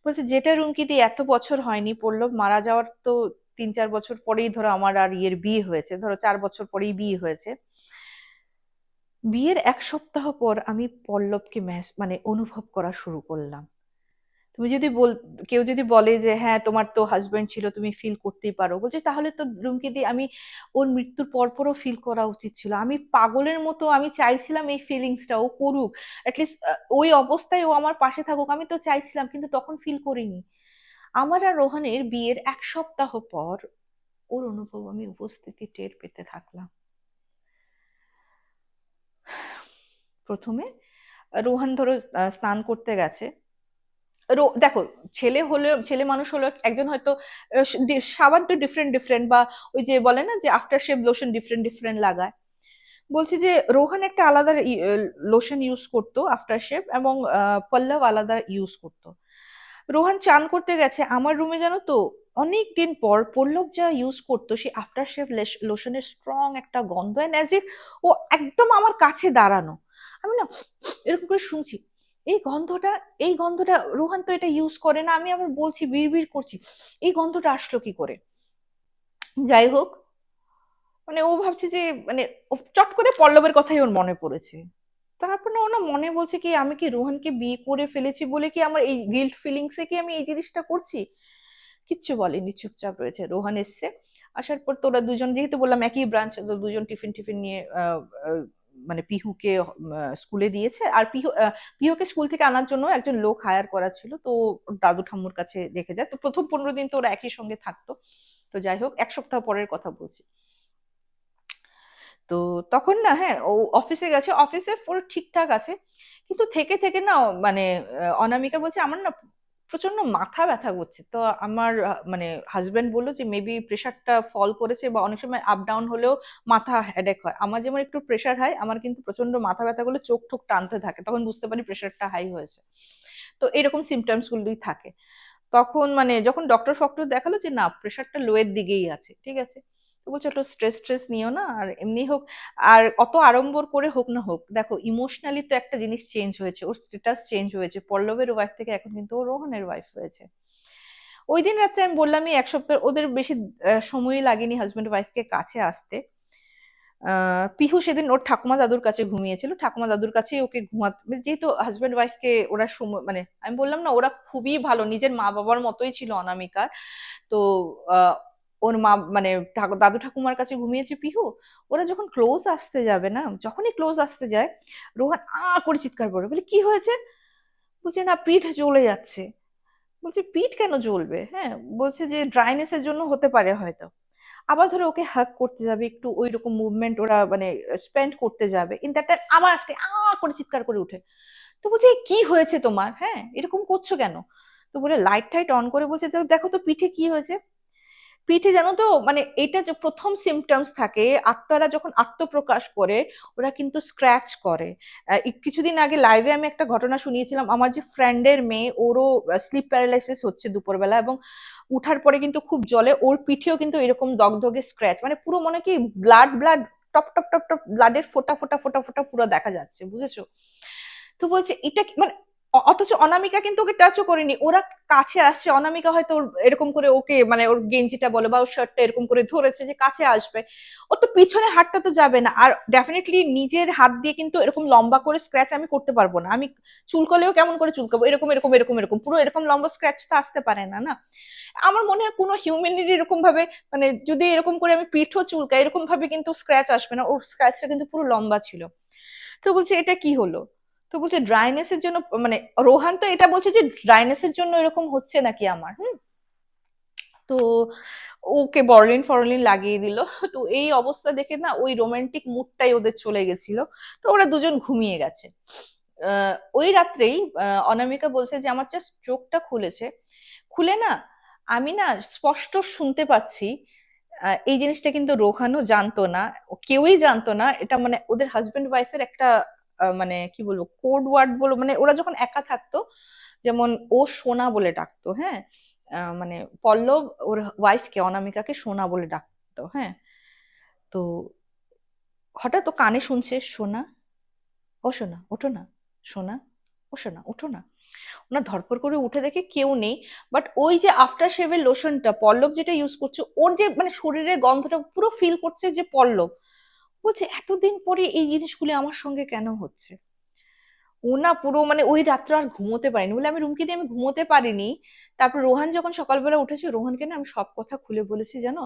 বলছে যেটা রুমকিতে এত বছর হয়নি, পল্লব মারা যাওয়ার তো 3-4 বছর পরেই ধরো আমার আর ইয়ের বিয়ে হয়েছে, ধরো 4 বছর পরেই বিয়ে হয়েছে। বিয়ের 1 সপ্তাহ পর আমি পল্লবকে মানে অনুভব করা শুরু করলাম। তুমি যদি কেউ যদি বলে যে হ্যাঁ তোমার তো হাজবেন্ড ছিল তুমি ফিল করতেই পারো, বলছে তাহলে তো রুমকি দি আমি ওর মৃত্যুর পরপরও ফিল করা উচিত ছিল, আমি পাগলের মতো আমি চাইছিলাম এই ফিলিংসটা ও করুক, অ্যাটলিস্ট ওই অবস্থায় ও আমার পাশে থাকুক, আমি তো চাইছিলাম, কিন্তু তখন ফিল করিনি। আমার আর রোহানের বিয়ের 1 সপ্তাহ পর ওর অনুভব আমি উপস্থিতি টের পেতে থাকলাম। প্রথমে রোহান ধরো স্নান করতে গেছে, দেখো, ছেলে হলে, ছেলে মানুষ হলো একজন হয়তো সাবান তো ডিফারেন্ট ডিফারেন্ট, বা ওই যে বলে না যে after shave lotion different different লাগায়। বলছি যে রোহান একটা আলাদা লোশন ইউজ করতো আফটার শেভ, এবং পল্লব আলাদা ইউজ করতো। রোহান চান করতে গেছে আমার রুমে, জানো তো, অনেক দিন পর পল্লব যা ইউজ করতো সেই আফটার শেভ লোশনের স্ট্রং একটা গন্ধ, এন্ড অ্যাজ ইফ ও একদম আমার কাছে দাঁড়ানো। আমি না এরকম করে শুনছি এই গন্ধটা, এই গন্ধটা, রোহান তো এটা ইউজ করে না। আমি আবার বলছি, বিড়বিড় করছি, এই গন্ধটা আসলো কি করে। যাই হোক, মানে ও ভাবছে যে, মানে চট করে পল্লবের কথাই ওর মনে পড়েছে। তারপর না ও না মনে বলছে কি আমি কি রোহানকে বিয়ে করে ফেলেছি বলে কি আমার এই গিল্ট ফিলিংসে কি আমি এই জিনিসটা করছি। কিচ্ছু বলেনি, চুপচাপ রয়েছে। রোহান এসছে, আসার পর তোরা দুজন, যেহেতু বললাম একই ব্রাঞ্চ, তো দুজন টিফিন টিফিন নিয়ে মানে পিহুকে স্কুলে দিয়েছে। আর পিহুকে স্কুল থেকে আনার জন্য একজন লোক হায়ার করা ছিল, তো ওর দাদু ঠাম্মুর কাছে রেখে যায়। তো প্রথম 15 দিন তো ওরা একই সঙ্গে থাকতো। তো যাই হোক, 1 সপ্তাহ পরের কথা বলছি। তো তখন না, হ্যাঁ, ও অফিসে গেছে, অফিসে পুরো ঠিকঠাক আছে, কিন্তু থেকে থেকে না মানে অনামিকা বলছে আমার না প্রচন্ড মাথা ব্যথা করছে। তো আমার মানে হাজবেন্ড বললো যে মেবি প্রেশারটা ফল করেছে, বা অনেক সময় আপ ডাউন হলেও মাথা হেডেক হয়। আমার যেমন একটু প্রেশার হাই, আমার কিন্তু প্রচন্ড মাথা ব্যথা করলে চোখ ঠোক টানতে থাকে, তখন বুঝতে পারি প্রেশারটা হাই হয়েছে। তো এরকম সিমটমস গুলোই থাকে। তখন মানে যখন ডক্টর ফক্টর দেখালো যে না, প্রেশারটা লো এর দিকেই আছে, ঠিক আছে। তো বলছে একটু স্ট্রেস স্ট্রেস নিও না, আর এমনি হোক, আর অত আড়ম্বর করে হোক না হোক, দেখো ইমোশনালি তো একটা জিনিস চেঞ্জ হয়েছে, ওর স্ট্যাটাস চেঞ্জ হয়েছে, পল্লবের ওয়াইফ থেকে এখন কিন্তু ও রোহনের ওয়াইফ হয়েছে। ওই দিন রাত্রে আমি বললামই, 1 সপ্তাহ ওদের বেশি সময়ই লাগেনি হাজব্যান্ড ওয়াইফকে কাছে আসতে। পিহু সেদিন ওর ঠাকুমা দাদুর কাছে ঘুমিয়েছিল, ঠাকুমা দাদুর কাছেই ওকে ঘুমাতে, যেহেতু হাজব্যান্ড ওয়াইফকে ওরা সময়, মানে আমি বললাম না ওরা খুবই ভালো, নিজের মা বাবার মতোই ছিল অনামিকার। তো আহ, ওর মা মানে দাদু ঠাকুমার কাছে ঘুমিয়েছে পিহু। ওরা যখন ক্লোজ আসতে যাবে না, যখনই ক্লোজ আসতে যায়, রোহান করে চিৎকার করে, বলে কি হয়েছে। বলছে না, পিঠ জ্বলে যাচ্ছে। বলছে পিঠ কেন জ্বলবে, হ্যাঁ। বলছে যে ড্রাইনেসের জন্য হতে পারে হয়তো। আবার ধরো ওকে হাগ করতে যাবে, একটু ওই রকম মুভমেন্ট ওরা মানে স্পেন্ড করতে যাবে, ইন দ্যাট টাইম আবার আজকে করে চিৎকার করে উঠে। তো বলছে কি হয়েছে তোমার, হ্যাঁ, এরকম করছো কেন। তো বলে লাইট টাইট অন করে বলছে, দেখো তো পিঠে কি হয়েছে। পিঠে জানো তো, মানে এটা যে প্রথম সিমটমস থাকে, আত্মারা যখন আত্মপ্রকাশ করে ওরা কিন্তু স্ক্র্যাচ করে। কিছুদিন আগে লাইভে আমি একটা ঘটনা শুনিয়েছিলাম, আমার যে ফ্রেন্ডের মেয়ে, ওরও স্লিপ প্যারালাইসিস হচ্ছে দুপুরবেলা, এবং উঠার পরে কিন্তু খুব জ্বলে, ওর পিঠেও কিন্তু এরকম দগদগে স্ক্র্যাচ, মানে পুরো মনে কি blood blood, top top top top ব্লাডের ফোঁটা ফোঁটা ফোঁটা ফোঁটা পুরো দেখা যাচ্ছে, বুঝেছো। তো বলছে এটা মানে অথচ অনামিকা কিন্তু ওকে টাচও করেনি, ওরা কাছে আসছে, অনামিকা হয়তো এরকম করে ওকে মানে ওর গেঞ্জিটা বলে বা ওর শার্টটা এরকম করে ধরেছে যে কাছে আসবে। ও তো পিছনে হাতটা তো যাবে না, আর ডেফিনেটলি নিজের হাত দিয়ে কিন্তু এরকম লম্বা করে স্ক্র্যাচ আমি করতে পারবো না। আমি চুলকলেও কেমন করে চুলকাবো, এরকম এরকম এরকম এরকম পুরো এরকম লম্বা স্ক্র্যাচ তো আসতে পারে না, না। আমার মনে হয় কোনো হিউম্যানিটি এরকম ভাবে, মানে যদি এরকম করে আমি পিঠও চুলকাই এরকম ভাবে কিন্তু স্ক্র্যাচ আসবে না, ওর স্ক্র্যাচটা কিন্তু পুরো লম্বা ছিল। তো বলছে এটা কি হলো। তো বলছে ড্রাইনেসের জন্য, মানে রোহান তো এটা বলছে যে ড্রাইনেসের জন্য এরকম হচ্ছে নাকি আমার। তো ওকে বরলিন ফরলিন লাগিয়ে দিল। তো এই অবস্থা দেখে না ওই রোমান্টিক মুডটাই ওদের চলে গেছিল। তো ওরা দুজন ঘুমিয়ে গেছে। ওই রাত্রেই অনামিকা বলছে যে আমার জাস্ট চোখটা খুলেছে, খুলে না আমি না স্পষ্ট শুনতে পাচ্ছি। এই জিনিসটা কিন্তু রোহানও জানতো না, কেউই জানতো না এটা, মানে ওদের হাজবেন্ড ওয়াইফের একটা মানে কি বলবো কোড ওয়ার্ড বলো, মানে ওরা যখন একা থাকতো, যেমন ও সোনা বলে ডাকতো, হ্যাঁ। মানে পল্লব ওর ওয়াইফকে, অনামিকাকে সোনা বলে ডাকতো, হ্যাঁ। তো হঠাৎ ও কানে শুনছে সোনা, ও সোনা ওঠো না, সোনা, ও সোনা ওঠো না। ওনার ধরপড় করে উঠে দেখে কেউ নেই। বাট ওই যে আফটার শেভের লোশনটা পল্লব যেটা ইউজ করছে, ওর যে মানে শরীরের গন্ধটা পুরো ফিল করছে যে পল্লব। বলছে এতদিন পরে এই জিনিসগুলো আমার সঙ্গে কেন হচ্ছে। ও না পুরো মানে ওই রাত্রে আর ঘুমোতে পারিনি, বলে আমি রুমকি দিয়ে আমি ঘুমোতে পারিনি। তারপর রোহান যখন সকালবেলা উঠেছে, রোহানকে না আমি সব কথা খুলে বলেছি, জানো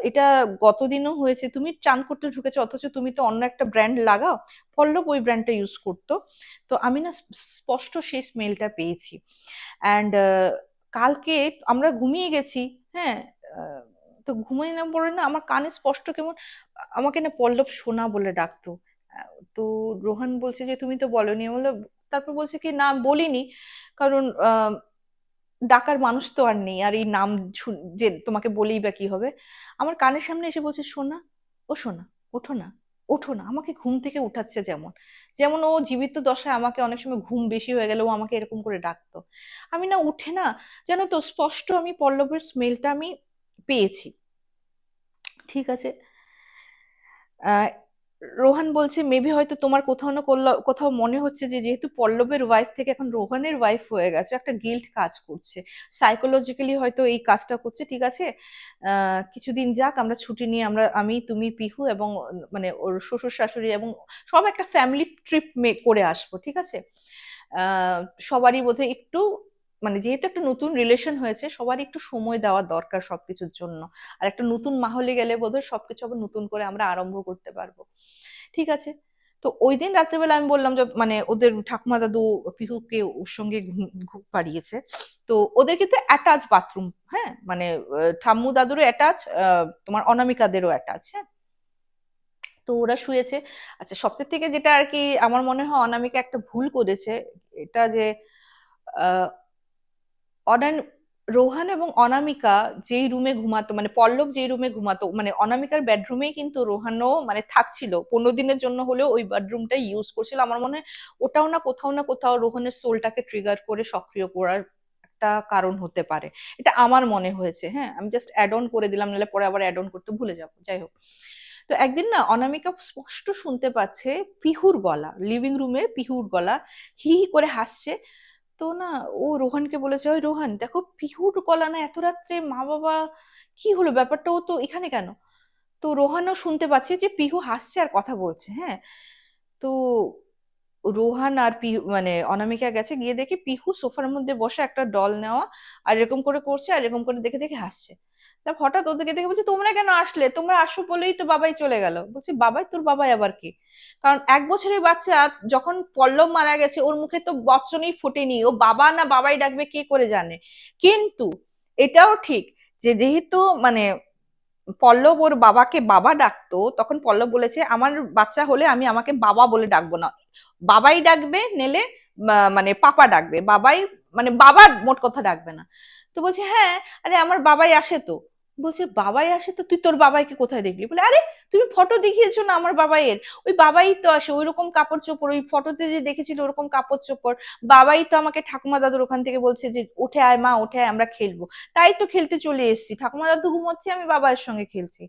এটা গতদিনও হয়েছে, তুমি চান করতে ঢুকেছো অথচ তুমি তো অন্য একটা ব্র্যান্ড লাগাও। পল্লব ওই ব্র্যান্ডটা ইউজ করতো। তো আমি না স্পষ্ট সেই স্মেলটা পেয়েছি। অ্যান্ড কালকে আমরা ঘুমিয়ে গেছি, হ্যাঁ। আহ, তো ঘুমিয়ে না পড়ে না আমার কানে স্পষ্ট কেমন আমাকে না পল্লব সোনা বলে ডাকতো। তো রোহান বলছে যে তুমি তো বলোনি, বললো। তারপর বলছে কি না বলিনি। কারণ ডাকার মানুষ তো আর নেই, আর এই নাম যে তোমাকে বলেই বা কি হবে। আমার কানের সামনে এসে বলছে, সোনা, ও সোনা, ওঠো না, ওঠো না, আমাকে ঘুম থেকে উঠাচ্ছে। যেমন যেমন ও জীবিত দশায় আমাকে অনেক সময় ঘুম বেশি হয়ে গেলে ও আমাকে এরকম করে ডাকতো। আমি না উঠে না, জানো তো স্পষ্ট আমি পল্লবের স্মেলটা আমি পেয়েছি। ঠিক আছে। আহ রোহান বলছে মেবি হয়তো তোমার কোথাও না কোথাও মনে হচ্ছে যে যেহেতু পল্লবের ওয়াইফ থেকে এখন রোহানের ওয়াইফ হয়ে গেছে, একটা গিল্ট কাজ করছে, সাইকোলজিক্যালি হয়তো এই কাজটা করছে। ঠিক আছে, কিছুদিন যাক, আমরা ছুটি নিয়ে আমরা, আমি, তুমি, পিহু এবং মানে ওর শ্বশুর শাশুড়ি এবং সব একটা ফ্যামিলি ট্রিপ করে আসবো। ঠিক আছে। আহ সবারই বোধহয় একটু, মানে যেহেতু একটা নতুন রিলেশন হয়েছে, সবারই একটু সময় দেওয়া দরকার সবকিছুর জন্য। আর একটা নতুন মাহলে গেলে বোধহয় সবকিছু আবার নতুন করে আমরা আরম্ভ করতে পারবো। ঠিক আছে। তো ওই দিন রাত্রেবেলা আমি বললাম যে মানে ওদের ঠাকুমা দাদু পিহুকে ওর সঙ্গে ঘুম পাড়িয়েছে। তো ওদের কিন্তু অ্যাটাচ বাথরুম, হ্যাঁ, মানে ঠাম্মু দাদুরও অ্যাটাচ, তোমার অনামিকাদেরও অ্যাটাচ। হ্যাঁ। তো ওরা শুয়েছে। আচ্ছা, সবচেয়ে থেকে যেটা আর কি আমার মনে হয় অনামিকা একটা ভুল করেছে, এটা যে অনান রোহান এবং অনামিকা যেই রুমে ঘুমাতো, মানে পল্লব যেই রুমে ঘুমাতো, মানে অনামিকার বেডরুমেই কিন্তু রোহানও মানে থাকছিল 15 দিনের জন্য হলেও, ওই বেডরুমটা ইউজ করছিল। আমার মনে হয় ওটাও না কোথাও রোহানের সোলটাকে ট্রিগার করে সক্রিয় করার একটা কারণ হতে পারে। এটা আমার মনে হয়েছে। হ্যাঁ, আমি জাস্ট অ্যাড অন করে দিলাম, নাহলে পরে আবার অ্যাড অন করতে ভুলে যাবো। যাই হোক। তো একদিন না অনামিকা স্পষ্ট শুনতে পাচ্ছে পিহুর গলা, লিভিং রুমে পিহুর গলা, হি হি করে হাসছে। তো না, ও রোহানকে বলেছে, ওই রোহান দেখো পিহুর গলা না, এত রাত্রে মা বাবা, কি হলো ব্যাপারটা, ও তো এখানে কেন? তো রোহানও শুনতে পাচ্ছে যে পিহু হাসছে আর কথা বলছে। হ্যাঁ। তো রোহান আর পিহু মানে অনামিকা গেছে, গিয়ে দেখি পিহু সোফার মধ্যে বসে একটা ডল নেওয়া, আর এরকম করে করছে, আর এরকম করে দেখে দেখে হাসছে। তারপর হঠাৎ ওদেরকে দেখে বলছে, তোমরা কেন আসলে? তোমরা আসো বলেই তো বাবাই চলে গেল। বলছি, বাবাই? তোর বাবাই আবার কি? কারণ 1 বছরের বাচ্চা যখন পল্লব মারা গেছে ওর মুখে তো বচনই ফোটেনি, ও বাবা না বাবাই ডাকবে কে করে জানে। কিন্তু এটাও ঠিক যে যেহেতু মানে পল্লব ওর বাবাকে বাবা ডাকতো, তখন পল্লব বলেছে আমার বাচ্চা হলে আমি আমাকে বাবা বলে ডাকবো না, বাবাই ডাকবে, নেলে মানে পাপা ডাকবে, বাবাই মানে বাবা মোট কথা ডাকবে না। তো বলছে, হ্যাঁ, আরে আমার বাবাই আসে তো। বলছে, বাবাই আসে তো? তুই তোর বাবাইকে কোথায় দেখলি? বলে, আরে তুমি ফটো দেখিয়েছো না আমার বাবাইয়ের, ওই বাবাই তো আসে, ওই রকম কাপড় চোপড়, ওই ফটোতে যে দেখেছিল ওরকম কাপড় চোপড়। বাবাই তো আমাকে ঠাকুমা দাদুর ওখান থেকে বলছে যে উঠে আয় মা, উঠে আয়, আমরা খেলবো। তাই তো খেলতে চলে এসেছি, ঠাকুমা দাদু ঘুমোচ্ছে, আমি বাবার সঙ্গে খেলছি।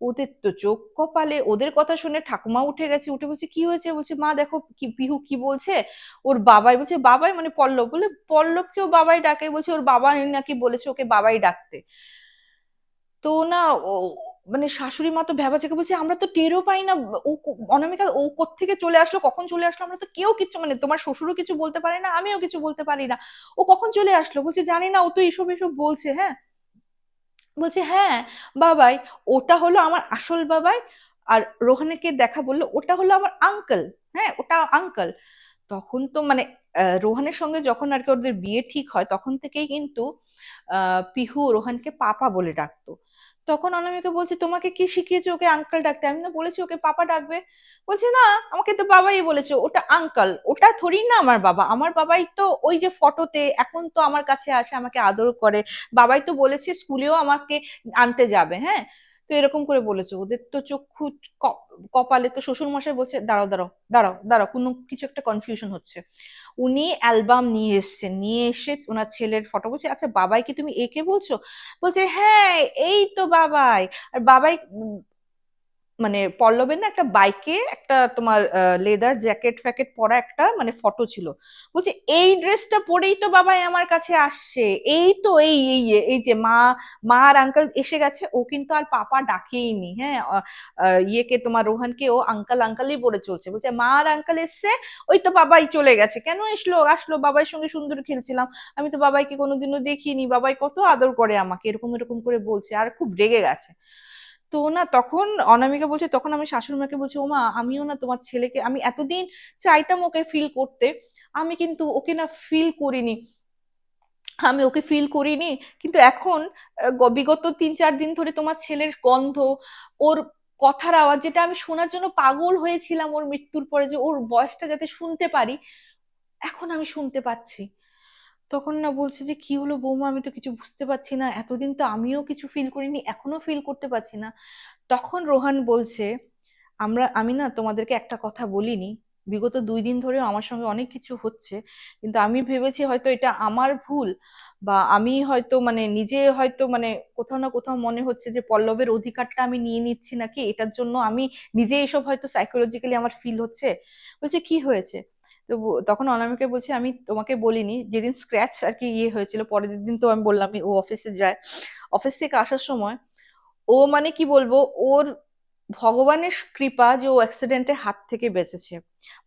ওদের তো চোখ কপালে, ওদের কথা শুনে ঠাকুমা উঠে গেছে, উঠে বলছে, কি হয়েছে? বলছে, মা দেখো কি পিহু কি বলছে, ওর বাবাই। বলছে, বাবাই মানে পল্লব? বলে, পল্লবকেও বাবাই ডাকে? বলছে, ওর বাবা নাকি বলেছে ওকে বাবাই ডাকতে। তো না, ও মানে শাশুড়ি মা তো ভ্যাবাচাকে বলছে, আমরা তো টেরও পাই না ও অনামিকা ও কোত্থেকে চলে আসলো, কখন চলে আসলো, আমরা তো কেউ কিছু, মানে তোমার শ্বশুরও কিছু বলতে পারে না, আমিও কিছু বলতে পারি না, ও কখন চলে আসলো? বলছে, জানি না, ও তো এসব এসব বলছে। হ্যাঁ। বলছে, হ্যাঁ, বাবাই, ওটা হলো আমার আসল বাবাই। আর রোহানেকে দেখা বললো ওটা হলো আমার আঙ্কেল। হ্যাঁ, ওটা আঙ্কেল। তখন তো মানে রোহানের সঙ্গে যখন আর কি ওদের বিয়ে ঠিক হয়, তখন থেকেই কিন্তু পিহু রোহানকে পাপা বলে ডাকতো। তখন অনামিকা বলছে, তোমাকে কি শিখিয়েছে ওকে আঙ্কেল ডাকতে? আমি না বলেছি ওকে পাপা ডাকবে। বলছে, না, আমাকে তো বাবাই বলেছে, ওটা আঙ্কেল, ওটা থোড়ি না আমার বাবা, আমার বাবাই তো ওই যে ফটোতে এখন তো আমার কাছে আসে, আমাকে আদর করে, বাবাই তো বলেছে স্কুলেও আমাকে আনতে যাবে। হ্যাঁ। তো এরকম করে বলেছে। ওদের তো চক্ষু কপালে। তো শ্বশুর মশাই বলছে, দাঁড়াও দাঁড়াও দাঁড়াও দাঁড়াও, কোনো কিছু একটা কনফিউশন হচ্ছে। উনি অ্যালবাম নিয়ে এসেছেন, নিয়ে এসে ওনার ছেলের ফটো। বলছে, আচ্ছা বাবাই কি তুমি একে বলছো? বলছে, হ্যাঁ, এই তো বাবাই। আর বাবাই মানে পল্লবের না একটা বাইকে একটা তোমার লেদার জ্যাকেট ফ্যাকেট পরা একটা মানে ফটো ছিল। বলছে, এই ড্রেসটা পরেই তো বাবাই আমার কাছে আসছে। এই তো এই এই এই যে মা, মা আর আঙ্কেল এসে গেছে, ও কিন্তু আর পাপা ডাকেইনি। হ্যাঁ। ইয়েকে তোমার রোহানকে ও আঙ্কেল আঙ্কেলই বলে চলছে। বলছে, মা আর আঙ্কেল এসছে, ওই তো বাবাই চলে গেছে। কেন এসলো? আসলো বাবার সঙ্গে সুন্দর খেলছিলাম, আমি তো বাবাইকে কোনোদিনও দেখিনি, বাবাই কত আদর করে আমাকে, এরকম এরকম করে বলছে, আর খুব রেগে গেছে। তো না, তখন অনামিকা বলছে, তখন আমি শাশুড়ি মাকে বলছি, ও মা, আমিও না তোমার ছেলেকে, আমি এতদিন চাইতাম ওকে ফিল করতে, আমি কিন্তু ওকে না ফিল করিনি, আমি ওকে ফিল করিনি। কিন্তু এখন বিগত 3-4 দিন ধরে তোমার ছেলের গন্ধ, ওর কথার আওয়াজ, যেটা আমি শোনার জন্য পাগল হয়েছিলাম ওর মৃত্যুর পরে, যে ওর ভয়েসটা যাতে শুনতে পারি, এখন আমি শুনতে পাচ্ছি। তখন না বলছে যে কি হলো বৌমা, আমি তো কিছু বুঝতে পারছি না, এতদিন তো আমিও কিছু ফিল করিনি, এখনো ফিল করতে পারছি না। তখন রোহান বলছে, আমি না তোমাদেরকে একটা কথা বলিনি, বিগত 2 দিন ধরে আমার সঙ্গে অনেক কিছু হচ্ছে, কিন্তু আমি ভেবেছি হয়তো এটা আমার ভুল, বা আমি হয়তো মানে নিজে হয়তো মানে কোথাও না কোথাও মনে হচ্ছে যে পল্লবের অধিকারটা আমি নিয়ে নিচ্ছি নাকি, এটার জন্য আমি নিজে এসব হয়তো সাইকোলজিক্যালি আমার ফিল হচ্ছে। বলছে কি হয়েছে? তো তখন অনামিকা বলছে, আমি তোমাকে বলিনি, যেদিন স্ক্র্যাচ আর কি ইয়ে হয়েছিল, পরের দিন তো আমি বললাম ও অফিসে যায়, অফিস থেকে আসার সময় ও মানে কি বলবো, ওর ভগবানের কৃপা যে ও অ্যাক্সিডেন্টে হাত থেকে বেঁচেছে।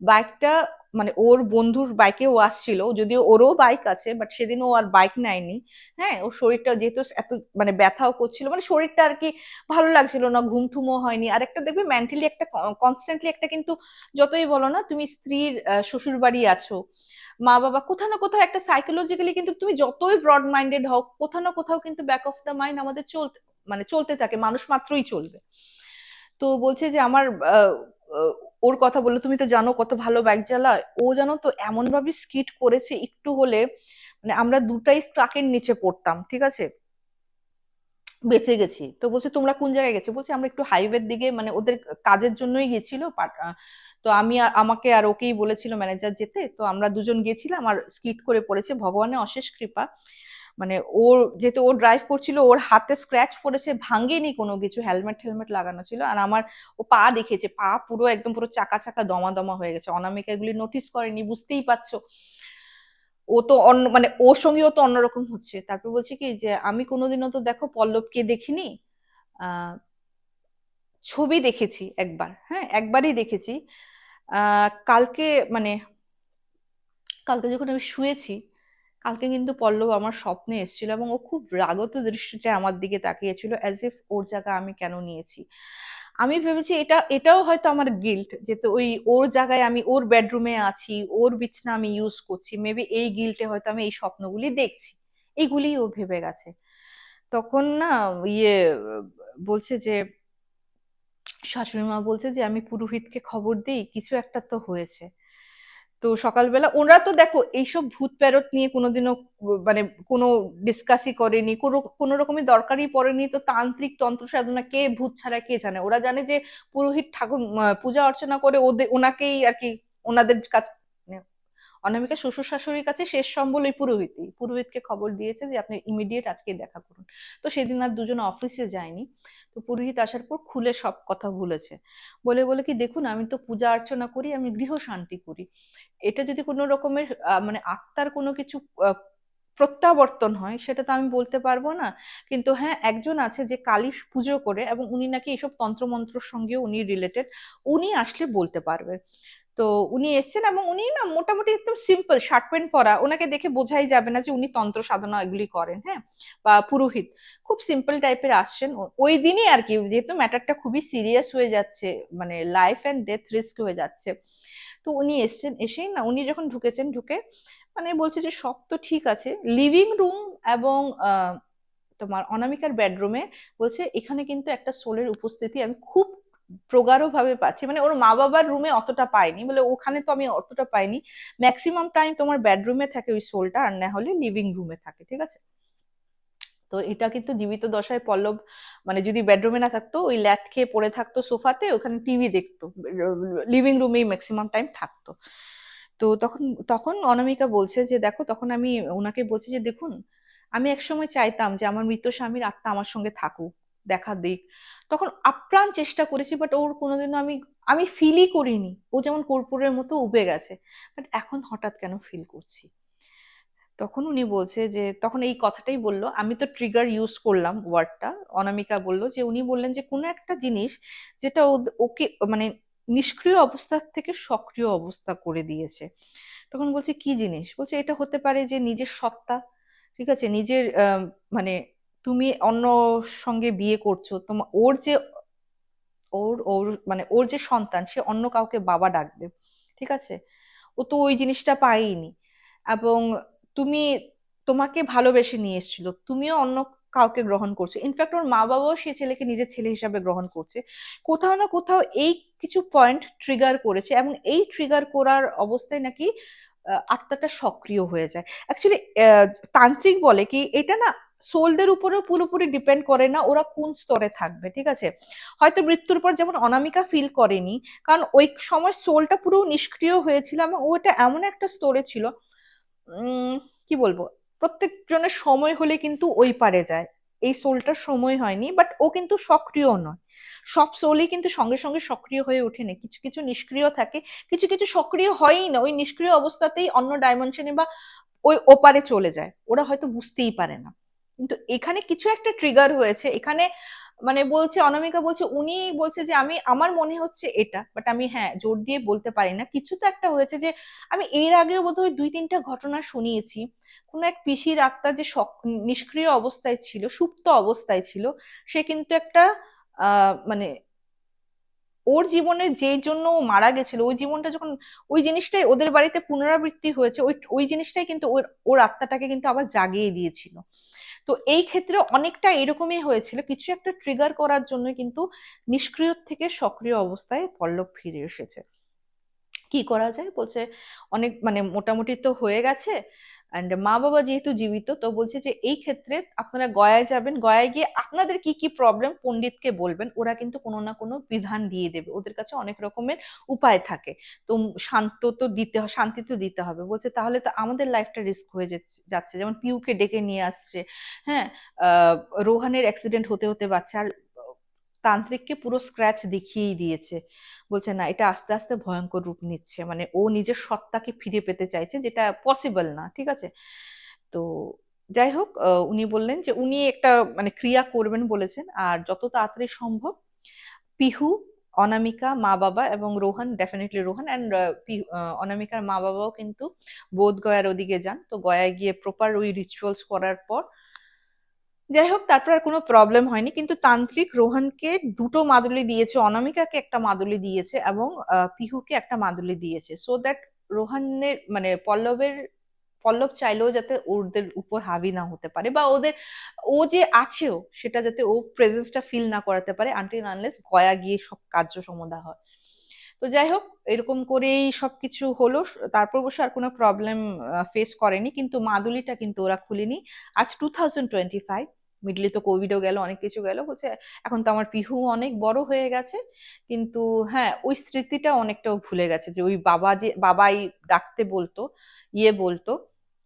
বাইকটা মানে ওর বন্ধুর বাইকে ও আসছিল, যদিও ওরও বাইক আছে, বাট সেদিন ও আর বাইক নেয়নি। হ্যাঁ, ওর শরীরটা যেহেতু এত মানে ব্যথাও করছিল, মানে শরীরটা আর কি ভালো লাগছিল না, ঘুম ঠুমও হয়নি। আর একটা দেখবে মেন্টালি একটা কনস্ট্যান্টলি একটা কিন্তু, যতই বলো না তুমি স্ত্রীর শ্বশুর বাড়ি আছো, মা বাবা, কোথাও না কোথাও একটা সাইকোলজিক্যালি কিন্তু তুমি যতই ব্রড মাইন্ডেড হও, কোথাও না কোথাও কিন্তু ব্যাক অফ দ্য মাইন্ড আমাদের চলতে মানে চলতে থাকে, মানুষ মাত্রই চলবে। তো বলছে যে আমার আহ, আহ, ওর কথা বললো, তুমি তো জানো কত ভালো বাইক চালায় ও, জানো তো এমন ভাবে স্কিড করেছে একটু হলে, মানে আমরা দুটাই ট্রাকের নিচে পড়তাম, ঠিক আছে, বেঁচে গেছি। তো বলছে তোমরা কোন জায়গায় গেছো? বলছে আমরা একটু হাইওয়ের দিকে, মানে ওদের কাজের জন্যই গেছিল, তো আমাকে আর ওকেই বলেছিল ম্যানেজার যেতে, তো আমরা দুজন গেছিলাম আর স্কিড করে পড়েছে, ভগবানের অশেষ কৃপা। মানে ওর যেহেতু ও ড্রাইভ করছিল, ওর হাতে স্ক্র্যাচ পড়েছে, ভাঙেনি কোনো কিছু, হেলমেট হেলমেট লাগানো ছিল। আর আমার ও পা দেখেছে, পা পুরো একদম পুরো চাকা চাকা দমা দমা হয়ে গেছে। অনামিকা এগুলি নোটিস করেনি, বুঝতেই পারছো। ও তো অন্য মানে ওর সঙ্গেও তো অন্যরকম হচ্ছে। তারপর বলছে কি যে আমি কোনোদিনও তো দেখো পল্লবকে দেখিনি, আহ ছবি দেখেছি একবার, হ্যাঁ একবারই দেখেছি। কালকে মানে কালকে যখন আমি শুয়েছি, কালকে কিন্তু পল্লব আমার স্বপ্নে এসেছিল, এবং ও খুব রাগত দৃষ্টিতে আমার দিকে তাকিয়েছিল, অ্যাজ ইফ ওর জায়গা আমি কেন নিয়েছি। আমি ভেবেছি এটাও হয়তো আমার গিল্ট, যেহেতু ওই ওর জায়গায় আমি ওর বেডরুমে আছি, ওর বিছনা আমি ইউজ করছি, মেবি এই গিল্টে হয়তো আমি এই স্বপ্নগুলি দেখছি, এইগুলি ও ভেবে গেছে। তখন না ইয়ে বলছে যে, শাশুড়ি মা বলছে যে আমি পুরোহিতকে খবর দিই, কিছু একটা তো হয়েছে। তো সকালবেলা ওরা তো দেখো এইসব ভূত প্রেরত নিয়ে কোনোদিনও মানে কোনো ডিসকাসই করেনি, কোনো কোনো রকমের দরকারই পড়েনি। তো তান্ত্রিক তন্ত্র সাধনা কে ভূত ছাড়া কে জানে, ওরা জানে যে পুরোহিত ঠাকুর পূজা অর্চনা করে ওদের ওনাকেই আর কি, ওনাদের কাছে মানে অনামিকা শ্বশুর শাশুড়ির কাছে শেষ সম্বল ওই পুরোহিতই, পুরোহিতকে খবর দিয়েছে যে আপনি ইমিডিয়েট আজকে দেখা করুন। তো সেদিন আর দুজন অফিসে যায়নি। তো পুরোহিত আসার পর খুলে সব কথা বলেছে, বলে বলে কি দেখুন, আমি তো পূজা অর্চনা করি, আমি গৃহ শান্তি করি, এটা যদি কোনো রকমের মানে আত্মার কোনো কিছু আহ, প্রত্যাবর্তন হয় সেটা তো আমি বলতে পারবো না। কিন্তু হ্যাঁ, একজন আছে যে কালী পুজো করে, এবং উনি নাকি এসব তন্ত্রমন্ত্রের সঙ্গেও উনি রিলেটেড, উনি আসলে বলতে পারবে। তো উনি এসেছেন, এবং উনি না মোটামুটি একদম সিম্পল শার্ট প্যান্ট পরা, ওনাকে দেখে বোঝাই যাবে না যে উনি তন্ত্র সাধনা এগুলি করেন, হ্যাঁ, বা পুরোহিত। খুব সিম্পল টাইপের আসছেন ওই দিনই আর কি, যেহেতু ম্যাটারটা খুবই সিরিয়াস হয়ে যাচ্ছে, মানে লাইফ অ্যান্ড ডেথ রিস্ক হয়ে যাচ্ছে। তো উনি এসেছেন, এসেই না উনি যখন ঢুকেছেন, ঢুকে মানে বলছে যে সব তো ঠিক আছে, লিভিং রুম এবং তোমার অনামিকার বেডরুমে, বলছে এখানে কিন্তু একটা সোলের উপস্থিতি আমি খুব প্রগাঢ় ভাবে পাচ্ছি, মানে ওর মা বাবার রুমে অতটা পাইনি, বলে ওখানে তো আমি অতটা পাইনি, ম্যাক্সিমাম টাইম তোমার বেডরুমে থাকে ওই সোলটা, আর না হলে লিভিং রুমে থাকে, ঠিক আছে। তো এটা কিন্তু জীবিত দশায় পল্লব মানে যদি বেডরুমে না থাকতো, ওই ল্যাট খেয়ে পড়ে থাকতো সোফাতে, ওখানে টিভি দেখতো, লিভিং রুমেই ম্যাক্সিমাম টাইম থাকতো। তো তখন তখন অনামিকা বলছে যে দেখো, তখন আমি ওনাকে বলছি যে দেখুন, আমি একসময় চাইতাম যে আমার মৃত স্বামীর আত্মা আমার সঙ্গে থাকুক, দেখা দিক, তখন আপ্রাণ চেষ্টা করেছি, বাট ওর কোনোদিনও আমি আমি ফিলই করিনি, ও যেমন কর্পূরের মতো উবে গেছে, বাট এখন হঠাৎ কেন ফিল করছি। তখন উনি বলছে যে, তখন এই কথাটাই বললো, আমি তো ট্রিগার ইউজ করলাম ওয়ার্ডটা, অনামিকা বলল যে উনি বললেন যে কোনো একটা জিনিস যেটা ওকে মানে নিষ্ক্রিয় অবস্থা থেকে সক্রিয় অবস্থা করে দিয়েছে। তখন বলছে কি জিনিস? বলছে এটা হতে পারে যে নিজের সত্তা, ঠিক আছে, নিজের মানে তুমি অন্য সঙ্গে বিয়ে করছো, তোমার ওর যে ওর ওর মানে ওর যে সন্তান, সে অন্য কাউকে বাবা ডাকবে, ঠিক আছে, ও তো ওই জিনিসটা পাইনি। এবং তুমি, তোমাকে ভালোবেসে নিয়ে এসেছিল, তুমিও অন্য কাউকে গ্রহণ করছো, ইনফ্যাক্ট ওর মা বাবাও সে ছেলেকে নিজের ছেলে হিসাবে গ্রহণ করছে। কোথাও না কোথাও এই কিছু পয়েন্ট ট্রিগার করেছে, এবং এই ট্রিগার করার অবস্থায় নাকি আত্মাটা সক্রিয় হয়ে যায়। অ্যাকচুয়ালি তান্ত্রিক বলে কি এটা না সোলদের উপরেও পুরোপুরি ডিপেন্ড করে না ওরা কোন স্তরে থাকবে, ঠিক আছে? হয়তো মৃত্যুর পর যেমন অনামিকা ফিল করেনি, কারণ ওই সময় সোলটা পুরো নিষ্ক্রিয় হয়েছিল এবং ওটা এমন একটা স্তরে ছিল, উম কি বলবো, প্রত্যেকজনের সময় হলে কিন্তু ওই পারে যায়, এই সোলটার সময় হয়নি, বাট ও কিন্তু সক্রিয় নয়। সব সোলই কিন্তু সঙ্গে সঙ্গে সক্রিয় হয়ে ওঠেনি, কিছু কিছু নিষ্ক্রিয় থাকে, কিছু কিছু সক্রিয় হয়ই না, ওই নিষ্ক্রিয় অবস্থাতেই অন্য ডাইমেনশনে বা ওই ওপারে চলে যায়, ওরা হয়তো বুঝতেই পারে না। কিন্তু এখানে কিছু একটা ট্রিগার হয়েছে এখানে, মানে বলছে অনামিকা বলছে, উনি বলছে যে আমি আমার মনে হচ্ছে এটা, বাট আমি হ্যাঁ জোর দিয়ে বলতে পারি না, কিছু তো একটা হয়েছে যে আমি এর আগেও বোধহয় 2-3টা ঘটনা শুনিয়েছি, কোন এক পিসির আত্মা যে নিষ্ক্রিয় অবস্থায় ছিল, সুপ্ত অবস্থায় ছিল, সে কিন্তু একটা মানে ওর জীবনে যেই জন্য ও মারা গেছিল ওই জীবনটা যখন, ওই জিনিসটাই ওদের বাড়িতে পুনরাবৃত্তি হয়েছে, ওই ওই জিনিসটাই কিন্তু ওর ওর আত্মাটাকে কিন্তু আবার জাগিয়ে দিয়েছিল। তো এই ক্ষেত্রে অনেকটা এরকমই হয়েছিল, কিছু একটা ট্রিগার করার জন্য কিন্তু নিষ্ক্রিয় থেকে সক্রিয় অবস্থায় পল্লব ফিরে এসেছে। কি করা যায় বলছে, অনেক মানে মোটামুটি তো হয়ে গেছে, অ্যান্ড মা বাবা যেহেতু জীবিত, তো বলছে যে এই ক্ষেত্রে আপনারা গয়ায় যাবেন, গয়ায় গিয়ে আপনাদের কি কি প্রবলেম পণ্ডিতকে বলবেন, ওরা কিন্তু কোনো না কোনো বিধান দিয়ে দেবে, ওদের কাছে অনেক রকমের উপায় থাকে। তো শান্ত তো দিতে শান্তি তো দিতে হবে, বলছে তাহলে তো আমাদের লাইফটা রিস্ক হয়ে যাচ্ছে, যেমন পিউকে ডেকে নিয়ে আসছে, হ্যাঁ, আহ রোহানের অ্যাক্সিডেন্ট হতে হতে বাচ্চা, আর তান্ত্রিককে পুরো স্ক্র্যাচ দেখিয়েই দিয়েছে। বলছে না, এটা আস্তে আস্তে ভয়ঙ্কর রূপ নিচ্ছে, মানে ও নিজের সত্তাকে ফিরে পেতে চাইছে, যেটা পসিবল না, ঠিক আছে? তো যাই হোক, উনি বললেন যে উনি একটা মানে ক্রিয়া করবেন বলেছেন, আর যত তাড়াতাড়ি সম্ভব পিহু, অনামিকা, মা বাবা এবং রোহন, ডেফিনেটলি রোহন অ্যান্ড অনামিকার মা বাবাও কিন্তু বোধ গয়ার ওদিকে যান, তো গয়ায় গিয়ে প্রপার ওই রিচুয়ালস করার পর যাই হোক তারপর আর কোনো প্রবলেম হয়নি, কিন্তু তান্ত্রিক রোহনকে দুটো মাদুলি দিয়েছে, অনামিকাকে একটা মাদুলি দিয়েছে এবং পিহুকে একটা মাদুলি দিয়েছে, সো দ্যাট রোহানের মানে পল্লব চাইলেও যাতে ওদের উপর হাবি না হতে পারে, বা ওদের ও যে আছেও সেটা যাতে ও প্রেজেন্সটা ফিল না করাতে পারে আনটিল আনলেস গয়া গিয়ে সব কার্য সমাধা হয়। তো যাই হোক এরকম করেই সবকিছু হলো, তারপর অবশ্য আর কোনো প্রবলেম ফেস করেনি, কিন্তু মাদুলিটা কিন্তু ওরা খুলেনি। আজ 2025, মিডলে তো কোভিডও গেল, অনেক কিছু গেল, বলছে এখন তো আমার পিহু অনেক বড় হয়ে গেছে, কিন্তু হ্যাঁ ওই স্মৃতিটা অনেকটাও ভুলে গেছে, যে ওই বাবা যে বাবাই ডাকতে বলতো, ইয়ে বলতো,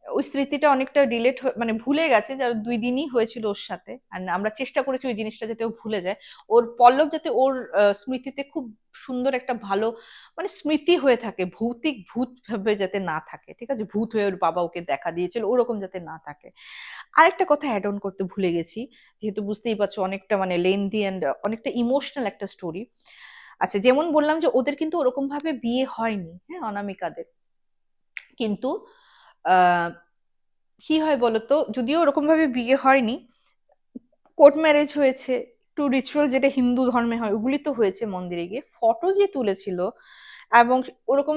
ওই স্মৃতিটা অনেকটা ডিলেট মানে ভুলে গেছে, যার 2 দিনই হয়েছিল ওর সাথে, আর আমরা চেষ্টা করেছি ওই জিনিসটা যাতে ও ভুলে যায়, ওর পল্লব যাতে ওর স্মৃতিতে খুব সুন্দর একটা ভালো মানে স্মৃতি হয়ে থাকে, ভৌতিক ভূত ভাবে যাতে না থাকে, ঠিক আছে, ভূত হয়ে ওর বাবা ওকে দেখা দিয়েছিল ওরকম যাতে না থাকে। আরেকটা কথা অ্যাড অন করতে ভুলে গেছি, যেহেতু বুঝতেই পারছো অনেকটা মানে লেন্দি অ্যান্ড অনেকটা ইমোশনাল একটা স্টোরি। আচ্ছা, যেমন বললাম যে ওদের কিন্তু ওরকম ভাবে বিয়ে হয়নি, হ্যাঁ, অনামিকাদের, কিন্তু আহ কি হয় বলতো, যদিও ওরকম ভাবে বিয়ে হয়নি, কোর্ট ম্যারেজ হয়েছে, একটু রিচুয়াল যেটা হিন্দু ধর্মে হয় ওগুলি তো হয়েছে, মন্দিরে গিয়ে ফটো যে তুলেছিল, এবং ওরকম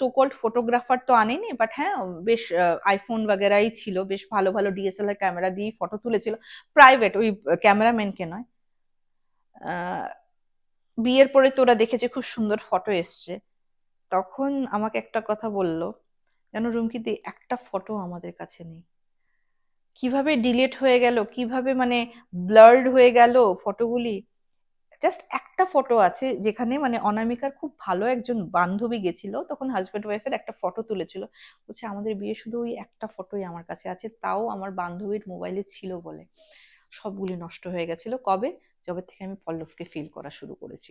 সোকল্ড ফটোগ্রাফার তো আনেনি, বাট হ্যাঁ বেশ আইফোন বাগেরাই ছিল, বেশ ভালো ভালো ডিএসএলআর ক্যামেরা দিয়ে ফটো তুলেছিল, প্রাইভেট, ওই ক্যামেরাম্যানকে নয়। আহ, বিয়ের পরে তোরা দেখেছে খুব সুন্দর ফটো এসছে, তখন আমাকে একটা কথা বললো, যেন রুমকিতে একটা ফটো আমাদের কাছে নেই, কিভাবে ডিলিট হয়ে গেল, কিভাবে মানে ব্লার্ড হয়ে গেল ফটোগুলি। জাস্ট একটা ফটো আছে যেখানে মানে অনামিকার খুব ভালো একজন বান্ধবী গেছিল, তখন হাজব্যান্ড ওয়াইফের একটা ফটো তুলেছিল, বলছে আমাদের বিয়ে শুধু ওই একটা ফটোই আমার কাছে আছে, তাও আমার বান্ধবীর মোবাইলে ছিল বলে, সবগুলি নষ্ট হয়ে গেছিল কবে, যবে থেকে আমি পল্লবকে ফিল করা শুরু করেছি।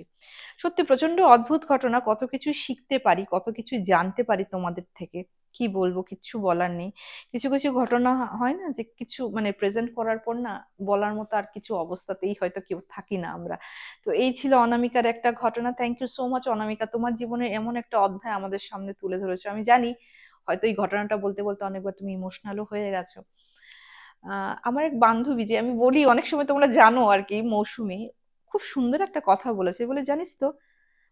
সত্যি প্রচন্ড অদ্ভুত ঘটনা, কত কিছু শিখতে পারি, কত কিছু জানতে পারি তোমাদের থেকে, কি বলবো, কিচ্ছু বলার নেই। কিছু কিছু ঘটনা হয় না যে কিছু মানে প্রেজেন্ট করার পর না বলার মতো আর কিছু অবস্থাতেই হয়তো কেউ থাকি না আমরা। তো এই ছিল অনামিকার একটা ঘটনা। থ্যাংক ইউ সো মাচ অনামিকা, তোমার জীবনের এমন একটা অধ্যায় আমাদের সামনে তুলে ধরেছো, আমি জানি হয়তো এই ঘটনাটা বলতে বলতে অনেকবার তুমি ইমোশনালও হয়ে গেছো। আমার এক বান্ধবী, যে আমি বলি অনেক সময় তোমরা জানো আর কি, মৌসুমী, খুব সুন্দর একটা কথা বলেছে, বলে জানিস তো,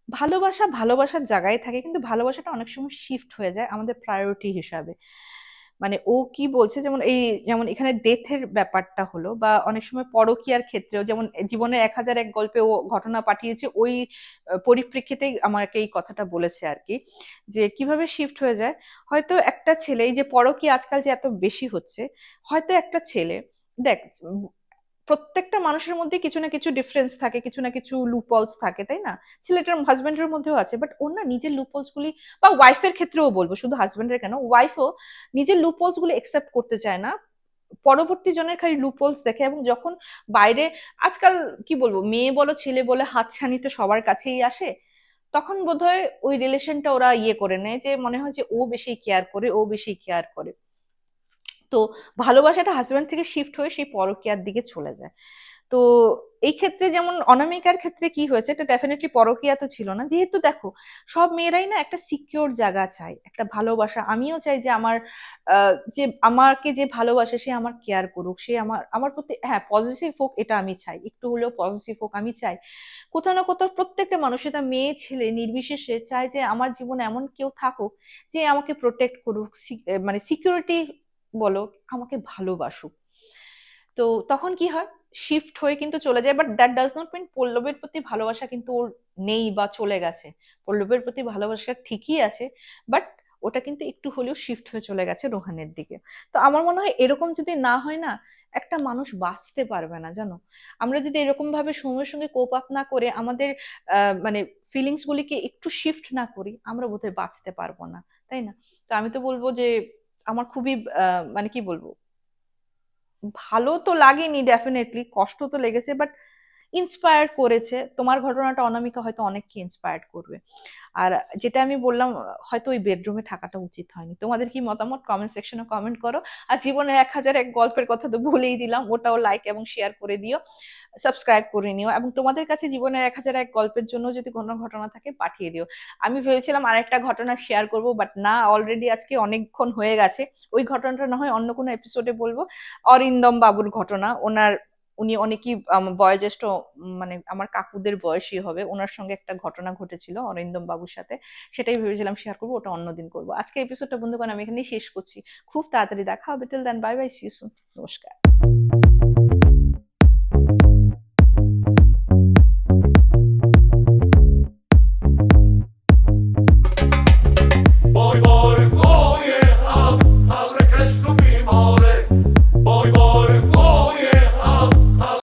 ভালোবাসা ভালোবাসার জায়গায় থাকে, কিন্তু ভালোবাসাটা অনেক সময় শিফট হয়ে যায় আমাদের প্রায়োরিটি হিসাবে। মানে ও কি বলছে, যেমন যেমন এখানে ডেথের ব্যাপারটা হলো, বা অনেক সময় পরকীয়ার ক্ষেত্রেও, যেমন জীবনের 1001 গল্পে ও ঘটনা পাঠিয়েছে, ওই পরিপ্রেক্ষিতেই আমাকে এই কথাটা বলেছে আর কি, যে কিভাবে শিফট হয়ে যায়। হয়তো একটা ছেলে, এই যে পরকীয়া আজকাল যে এত বেশি হচ্ছে, হয়তো একটা ছেলে, দেখ, প্রত্যেকটা মানুষের মধ্যে কিছু না কিছু ডিফারেন্স থাকে, কিছু না কিছু লুপলস থাকে, তাই না? ছেলেটার হাজবেন্ডের মধ্যেও আছে, বাট ওর না নিজের লুপলস গুলি, বা ওয়াইফের ক্ষেত্রেও বলবো, শুধু হাজবেন্ডের কেন, ওয়াইফও নিজের লুপলস গুলি একসেপ্ট করতে চায় না, পরবর্তী জনের খালি লুপলস দেখে। এবং যখন বাইরে, আজকাল কি বলবো, মেয়ে বলো ছেলে বলে হাতছানি তো সবার কাছেই আসে, তখন বোধহয় ওই রিলেশনটা ওরা ইয়ে করে নেয়, যে মনে হয় যে ও বেশি কেয়ার করে, ও বেশি কেয়ার করে। তো ভালোবাসাটা হাজব্যান্ড থেকে শিফট হয়ে সেই পরকীয়ার দিকে চলে যায়। তো এই ক্ষেত্রে যেমন অনামিকার ক্ষেত্রে কি হয়েছে, এটা ডেফিনেটলি পরকীয়া তো ছিল না, যেহেতু দেখো সব মেয়েরাই না একটা সিকিউর জায়গা চায়, একটা ভালোবাসা। আমিও চাই যে আমার যে আমাকে যে ভালোবাসে সে আমার কেয়ার করুক, সে আমার আমার প্রতি, হ্যাঁ, পজিটিভ হোক, এটা আমি চাই, একটু হলেও পজিটিভ হোক আমি চাই। কোথাও না কোথাও প্রত্যেকটা মানুষ, এটা মেয়ে ছেলে নির্বিশেষে, চায় যে আমার জীবনে এমন কেউ থাকুক যে আমাকে প্রোটেক্ট করুক, মানে সিকিউরিটি বলো, আমাকে ভালোবাসুক। তো তখন কি হয়, শিফট হয়ে কিন্তু চলে যায়, but that does not mean পল্লবের প্রতি ভালোবাসা কিন্তু ওর নেই বা চলে গেছে। পল্লবের প্রতি ভালোবাসা ঠিকই আছে, বাট ওটা কিন্তু একটু হলেও শিফট হয়ে চলে গেছে রোহানের দিকে। তো আমার মনে হয় এরকম যদি না হয় না, একটা মানুষ বাঁচতে পারবে না, জানো। আমরা যদি এরকম ভাবে সময়ের সঙ্গে কোপ আপ না করে আমাদের মানে ফিলিংস গুলিকে একটু শিফট না করি, আমরা বোধহয় বাঁচতে পারবো না, তাই না? তো আমি তো বলবো যে আমার খুবই মানে কি বলবো, ভালো তো লাগেনি, ডেফিনেটলি কষ্ট তো লেগেছে, বাট ইন্সপায়ার করেছে। তোমার ঘটনাটা অনামিকা হয়তো অনেককে ইন্সপায়ার করবে। আর যেটা আমি বললাম, হয়তো ওই বেডরুমে থাকাটা উচিত হয়নি। তোমাদের কি মতামত কমেন্ট সেকশনে কমেন্ট করো। আর জীবনের 1001 গল্পের কথা তো ভুলেই দিলাম, ওটাও লাইক এবং শেয়ার করে দিও, সাবস্ক্রাইব করে নিও, এবং তোমাদের কাছে জীবনের 1001 গল্পের জন্য যদি কোনো ঘটনা থাকে পাঠিয়ে দিও। আমি ভেবেছিলাম আরেকটা ঘটনা শেয়ার করব, বাট না, অলরেডি আজকে অনেকক্ষণ হয়ে গেছে। ওই ঘটনাটা না হয় অন্য কোনো এপিসোডে বলবো। অরিন্দম বাবুর ঘটনা, উনি অনেকই বয়োজ্যেষ্ঠ, মানে আমার কাকুদের বয়সী হবে, ওনার সঙ্গে একটা ঘটনা ঘটেছিল অরিন্দম বাবুর সাথে। সেটাই ভেবেছিলাম শেয়ার করবো, ওটা অন্যদিন করবো। আজকে এপিসোডটা বন্ধুগণ আমি এখানেই শেষ করছি। খুব তাড়াতাড়ি দেখা হবে, till then bye bye, see you soon, নমস্কার।